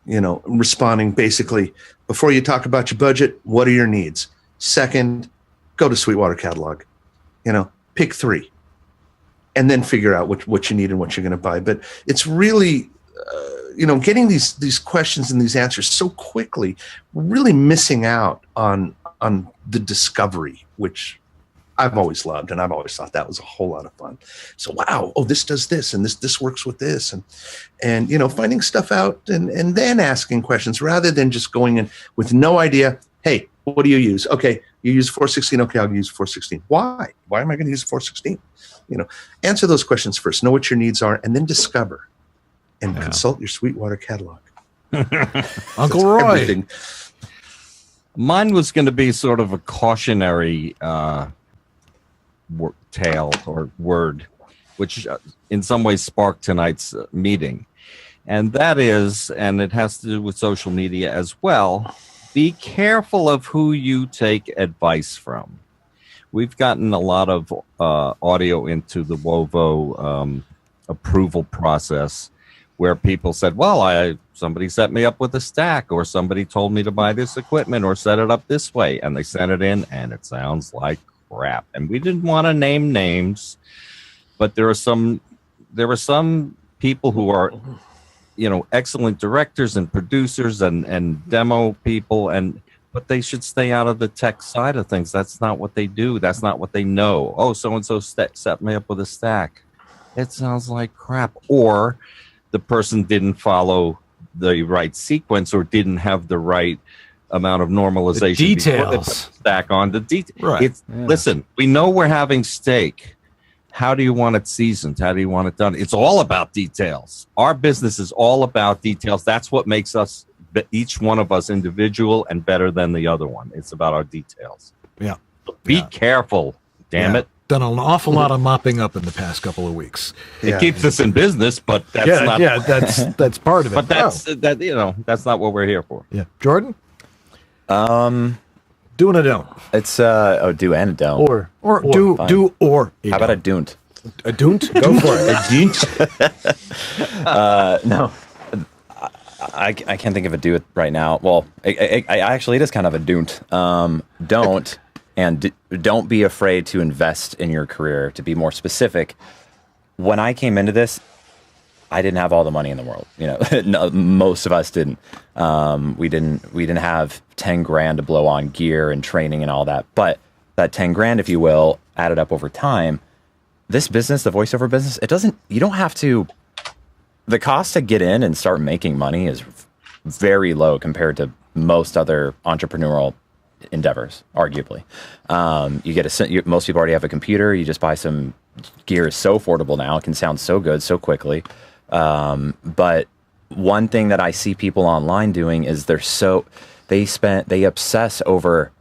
responding basically, before you talk about your budget, what are your needs? Second, go to Sweetwater Catalog, pick 3, and then figure out what you need and what you're going to buy. But it's really, getting these questions and these answers so quickly, we're really missing out on the discovery, which I've always loved, and I've always thought that was a whole lot of fun. So, wow, this does this, and this works with this, and finding stuff out, and then asking questions rather than just going in with no idea. Hey, what do you use? Okay, you use 416. Okay, I'll use 416. Why? Why am I going to use 416? Answer those questions first. Know what your needs are, and then discover and consult your Sweetwater catalog. Uncle Roy. Everything. Mine was going to be sort of a cautionary tale or word, which in some ways sparked tonight's meeting. And that is, and it has to do with social media as well, be careful of who you take advice from. We've gotten a lot of audio into the WOVO approval process where people said, well, somebody set me up with a stack, or somebody told me to buy this equipment or set it up this way, and they sent it in and it sounds like crap. And we didn't want to name names, but there were some people who are, excellent directors and producers and demo people, but they should stay out of the tech side of things. That's not what they do. That's not what they know. Oh, so-and-so set me up with a stack. It sounds like crap. Or the person didn't follow the right sequence or didn't have the right amount of normalization. The before they put details. the stack on the detail. Right. Listen, we know we're having steak. How do you want it seasoned? How do you want it done? It's all about details. Our business is all about details. That's what makes us, each one of us, individual and better than the other one. It's about our details. Yeah. Be careful, damn it. Done an awful lot of mopping up in the past couple of weeks. It keeps us in business, but that's not. Yeah, that's part of it. But that's not what we're here for. Yeah, Jordan. Do and a don't. It's do and a don't. Or do Fine. do or a How about a don't? don't? A don't? Go for it. A don't? No. I can't think of a do it right now. Well, I actually, it is kind of a don't. Don't. And don't be afraid to invest in your career. To be more specific, when I came into this, I didn't have all the money in the world. No, most of us didn't. We didn't have 10 grand to blow on gear and training and all that. But that 10 grand, if you will, added up over time. This business, the voiceover business, you don't have to. The cost to get in and start making money is very low compared to most other entrepreneurial endeavors, arguably. Most people already have a computer. You just buy some gear. Is so affordable now. It can sound so good so quickly. But one thing that I see people online doing is they obsess over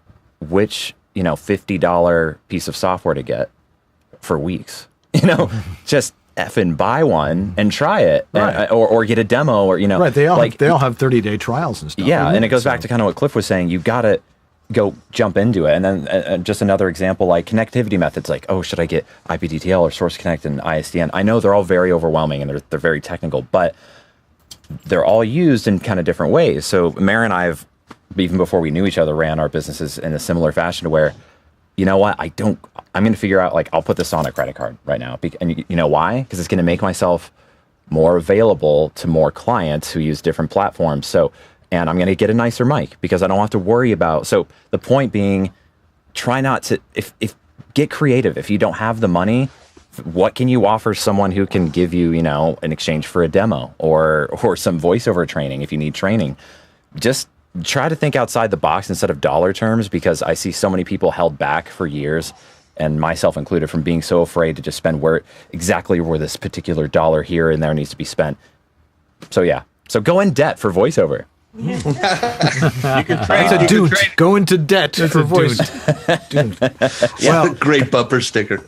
which, $50 piece of software to get for weeks. Just effing buy one and try it, Right. or get a demo, or Right, they all have 30-day trials and stuff. Yeah, and it goes back to kind of what Cliff was saying. You got to go jump into it. And then just another example, like connectivity methods, like, oh, should I get IPDTL or Source Connect and ISDN? I know they're all very overwhelming and they're very technical, but they're all used in kind of different ways. So Mary and I have, even before we knew each other, ran our businesses in a similar fashion to where, you know what, I'm going to figure out, like, I'll put this on a credit card right now. And you know why? Because it's going to make myself more available to more clients who use different platforms. And I'm going to get a nicer mic because I don't have to worry about. So the point being, try not to, get creative. If you don't have the money, what can you offer someone who can give you, in exchange for a demo or some voiceover training if you need training? Just try to think outside the box instead of dollar terms, because I see so many people held back for years, and myself included, from being so afraid to just spend exactly where this particular dollar here and there needs to be spent. So yeah, so go in debt for voiceover. You can train. That's a dude. Go into debt for voice. Well, great bumper sticker.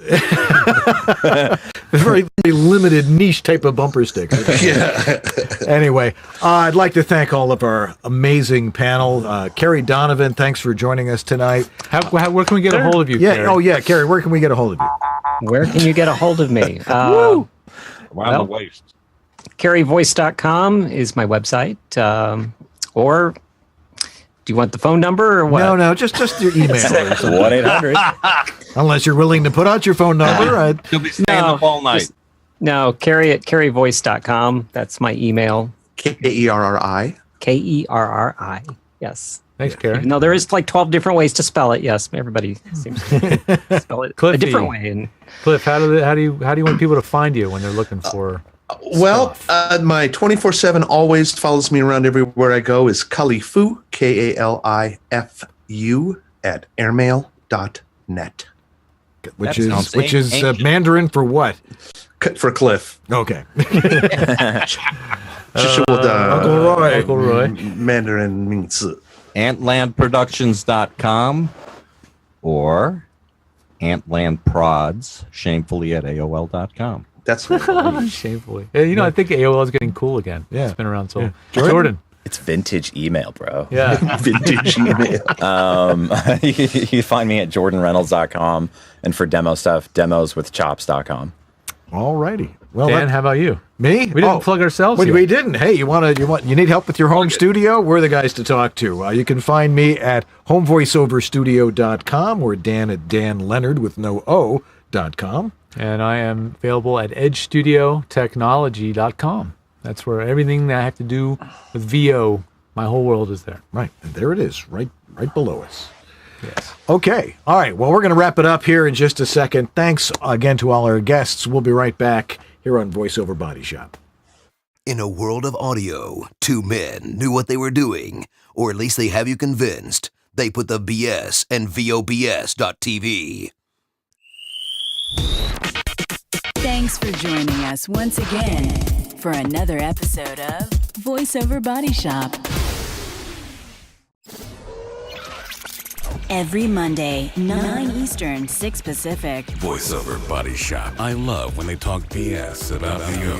Very, very limited niche type of bumper sticker. Yeah. Anyway, I'd like to thank all of our amazing panel. Kerri, Donovan, thanks for joining us tonight. Where can we get a hold of you, Yeah. Kerri? Oh, yeah, Kerri, where can we get a hold of you? Where can you get a hold of me? Around the waist. KerriVoice.com is my website. Or do you want the phone number or what? No, just your email. 1-800. Unless you're willing to put out your phone number. You'll be staying up all night. Kerri at KerriVoice.com. That's my email. Kerri. Kerri. Yes. Thanks, Kerri. No, there is like 12 different ways to spell it. Yes, everybody seems to spell it a different way. And Cliff, how do you want people to find you when they're looking for? Well, my 24/7 always follows me around everywhere I go is Kalifu, Kalifu at airmail.net. Which is Mandarin for what? For Cliff. Okay. Uncle Roy. Mandarin 名字. Antlandproductions.com or Antlandprods, shamefully at AOL.com. That's shamefully. I think AOL is getting cool again. Yeah. It's been around so. Yeah. Jordan. It's vintage email, bro. Yeah. Vintage email. You find me at jordanreynolds.com, and for demo stuff, demoswithchops.com. All righty. Well, Dan, how about you? Me? We didn't plug ourselves. We didn't. Hey, you need help with your home studio? We're the guys to talk to. You can find me at homevoiceoverstudio.com or Dan at danleonard with no O.com. And I am available at edgestudiotechnology.com. That's where everything that I have to do with VO, my whole world is there. Right. And there it is, right below us. Yes. Okay. All right. Well, we're going to wrap it up here in just a second. Thanks again to all our guests. We'll be right back here on Voiceover Body Shop. In a world of audio, two men knew what they were doing, or at least they have you convinced. They put the BS in VOBS.TV. Thanks for joining us once again for another episode of Voiceover Body Shop. Every Monday, 9 Eastern, 6 Pacific. Voiceover Body Shop. I love when they talk BS about VO.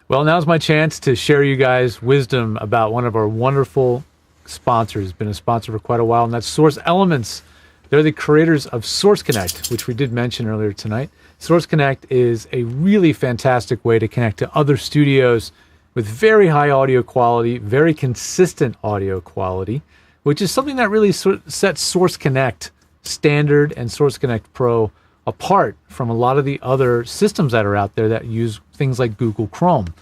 Well, now's my chance to share you guys wisdom about one of our wonderful sponsors. Been a sponsor for quite a while, and that's Source Elements. They're the creators of Source Connect, which we did mention earlier tonight. Source Connect is a really fantastic way to connect to other studios with very high audio quality, very consistent audio quality, which is something that really sets Source Connect Standard and Source Connect Pro apart from a lot of the other systems that are out there that use things like Google Chrome.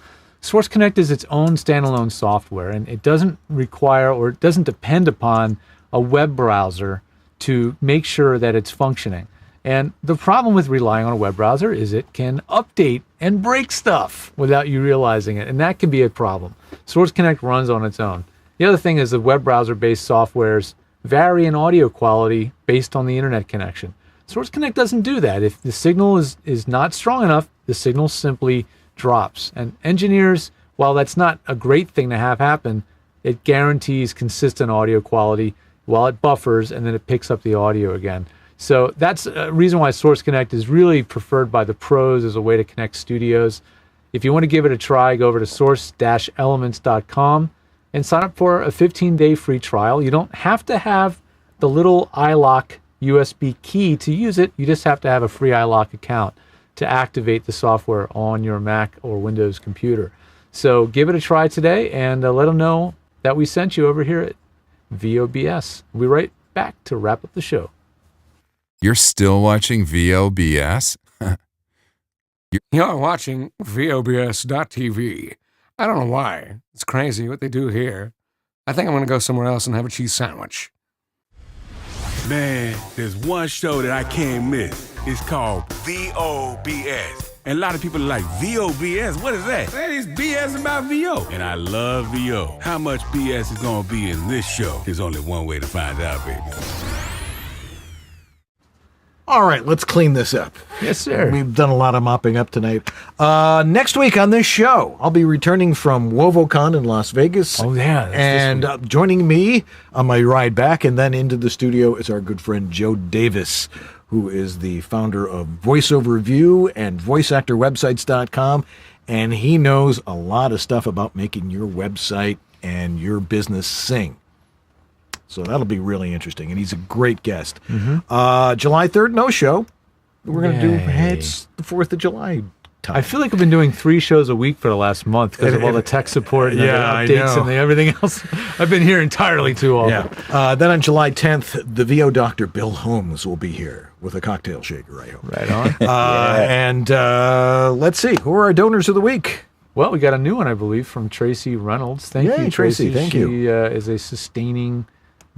Source Connect is its own standalone software, and it doesn't require or it doesn't depend upon a web browser to make sure that it's functioning. And the problem with relying on a web browser is it can update and break stuff without you realizing it, and that can be a problem. Source Connect runs on its own. The other thing is the web browser-based softwares vary in audio quality based on the internet connection. Source Connect doesn't do that. If the signal is not strong enough, the signal simply drops. And engineers, while that's not a great thing to have happen, it guarantees consistent audio quality while it buffers, and then it picks up the audio again. So that's a reason why Source Connect is really preferred by the pros as a way to connect studios. If you want to give it a try, go over to source-elements.com and sign up for a 15-day free trial. You don't have to have the little iLock USB key to use it. You just have to have a free iLock account to activate the software on your Mac or Windows computer. So give it a try today and let them know that we sent you over here at VOBS. We'll be right back to wrap up the show. You're still watching VOBS? You're watching VOBS.tv. I don't know why. It's crazy what they do here. I think I'm going to go somewhere else and have a cheese sandwich. Man, there's one show that I can't miss. It's called VOBS. And a lot of people are like, VOBS? What is that? That is BS about VO. And I love VO. How much BS is going to be in this show? There's only one way to find out, baby. All right, let's clean this up. Yes, sir. We've done a lot of mopping up tonight. Next week on this show, I'll be returning from WovoCon in Las Vegas. Oh, yeah. And joining me on my ride back and then into the studio is our good friend Joe Davis, who is the founder of Voiceover View and VoiceActorWebsites.com. And he knows a lot of stuff about making your website and your business sing. So that'll be really interesting. And he's a great guest. Mm-hmm. July 3rd, no show. We're going to do it's the 4th of July time. I feel like I've been doing 3 shows a week for the last month because of all the tech support and the updates and everything else. I've been here entirely too often. Yeah. Then on July 10th, the VO doctor Bill Holmes will be here with a cocktail shaker, I hope. Right on. And let's see. Who are our donors of the week? Well, we got a new one, I believe, from Tracy Reynolds. Thank you, Tracy. Thank you. She is a sustaining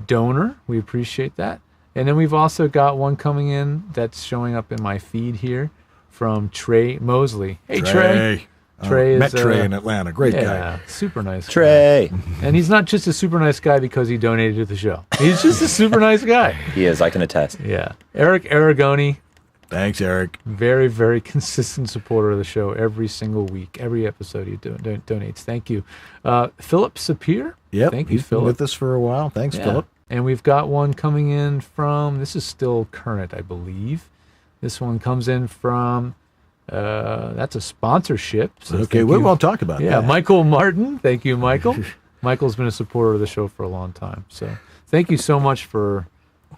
donor. We appreciate that. And then we've also got one coming in that's showing up in my feed here from Trey Mosley. Hey, Trey. Trey is, met Trey in Atlanta. Great guy. Super nice Trey. guy. And he's not just a super nice guy because he donated to the show. He's just a super nice guy. He is. I can attest. Yeah. Eric Aragoni. Thanks, Eric. Very, very consistent supporter of the show every single week. Every episode he donates. Thank you. Philip Sapir. Yep. Thank you, He's Philip. been with us for a while. Thanks, Philip. And we've got one coming in from, this is still current, I believe. This one comes in from, that's a sponsorship. So okay, we won't talk about that. Yeah, Michael Martin. Thank you, Michael. Michael's been a supporter of the show for a long time. So thank you so much for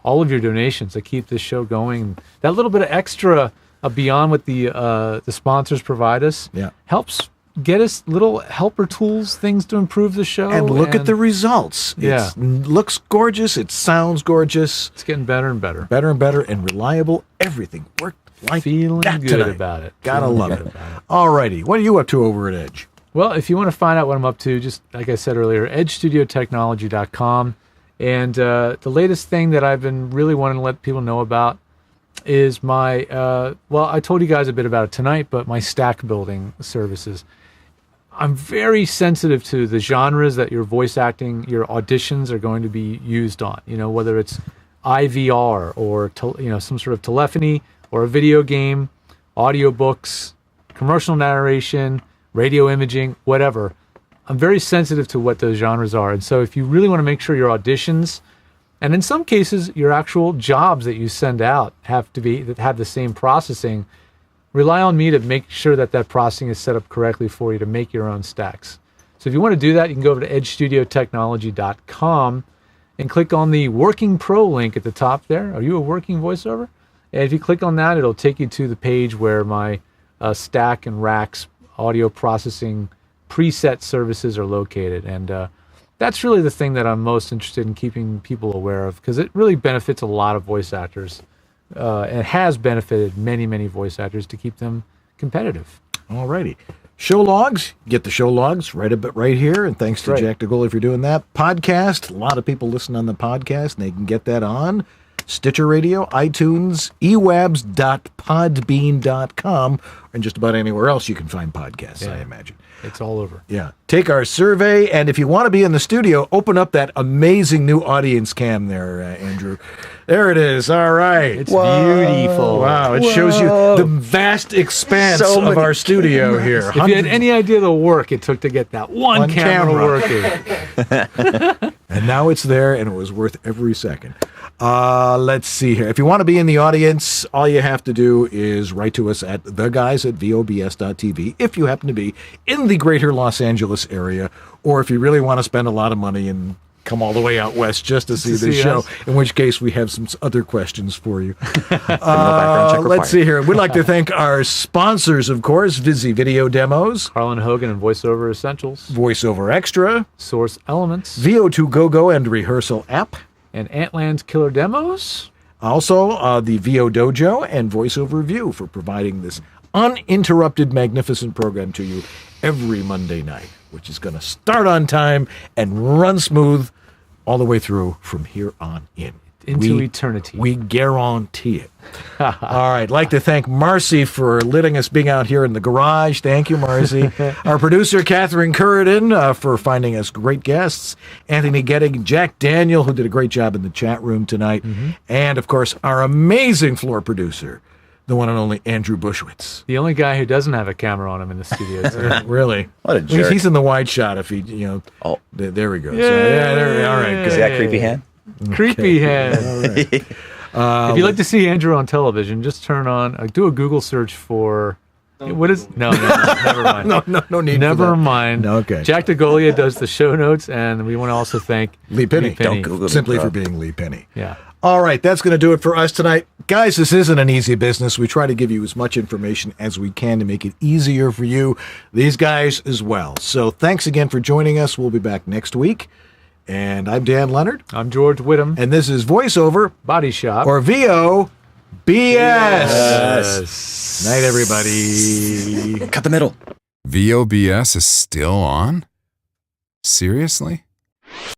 all of your donations that keep this show going. That little bit of extra beyond what the sponsors provide us helps get us little helper tools, things to improve the show. And look at the results. Yeah. It looks gorgeous. It sounds gorgeous. It's getting better and better. Better and better and reliable. Everything worked like Feeling that good tonight. about it. Gotta Feeling love good it. about it. All righty. What are you up to over at Edge? Well, if you want to find out what I'm up to, just like I said earlier, edgestudiotechnology.com. And the latest thing that I've been really wanting to let people know about is my, well, I told you guys a bit about it tonight, but my stack building services. I'm very sensitive to the genres that your voice acting, your auditions are going to be used on. You know, whether it's IVR or some sort of telephony or a video game, audiobooks, commercial narration, radio imaging, whatever. I'm very sensitive to what those genres are. And so if you really want to make sure your auditions, and in some cases your actual jobs that you send out have the same processing, rely on me to make sure that processing is set up correctly for you to make your own stacks. So if you want to do that, you can go over to edgestudiotechnology.com and click on the Working Pro link at the top there. Are you a working voiceover? And if you click on that, it'll take you to the page where my stack and racks audio processing preset services are located. And that's really the thing that I'm most interested in keeping people aware of, because it really benefits a lot of voice actors. And has benefited many, many voice actors to keep them competitive. All righty. Show logs. Get the show logs right here. And thanks to Jack DeGola for doing that. Podcast. A lot of people listen on the podcast, and they can get that on Stitcher Radio, iTunes, ewabs.podbean.com, and just about anywhere else you can find podcasts, I imagine. It's all over. Yeah. Take our survey, and if you want to be in the studio, open up that amazing new audience cam there, Andrew. There it is. All right. It's beautiful. Wow. It shows you the vast expanse of our studio here. If you had any idea the work it took to get that one camera working. And now it's there, and it was worth every second. Let's see here. If you want to be in the audience, all you have to do is write to us at theguys@vobs.tv if you happen to be in the greater Los Angeles area, or if you really want to spend a lot of money and come all the way out west just to see this show, in which case we have some other questions for you. Let's see here. We'd like to thank our sponsors, of course, Vizzy Video Demos, Harlan Hogan and VoiceOver Essentials, VoiceOver Extra, Source Elements, VO2 GoGo and Rehearsal App, and Antland's Killer Demos. Also, the VO Dojo and VoiceOver View for providing this uninterrupted, magnificent program to you every Monday night, which is going to start on time and run smooth all the way through from here on in. Into eternity. We guarantee it. All right. I'd like to thank Marcy for letting us being out here in the garage. Thank you, Marcy. Our producer, Catherine Curridon, for finding us great guests. Anthony Getting, Jack Daniel, who did a great job in the chat room tonight. And, of course, our amazing floor producer, the one and only Andrew Bushwitz. The only guy who doesn't have a camera on him in the studio tonight. Really? What a jerk. He's in the wide shot if he, there we go. Yay. So, all right. Is that creepy hand? Creepy hand. All right. If you'd like to see Andrew on television, just turn on, do a Google search for, what is, no, never mind. No need Never for that. mind. No, okay. Jack DeGolia does the show notes, and we want to also thank Lee Penny. Don't Google me, Simply bro. for being Lee Penny. Yeah. All right, that's going to do it for us tonight. Guys, this isn't an easy business. We try to give you as much information as we can to make it easier for you, these guys as well. So thanks again for joining us. We'll be back next week. And I'm Dan Leonard. I'm George Whittam. And this is VoiceOver Body Shop. or VOBS. Yes. Night, everybody. Cut the middle. VOBS is still on? Seriously?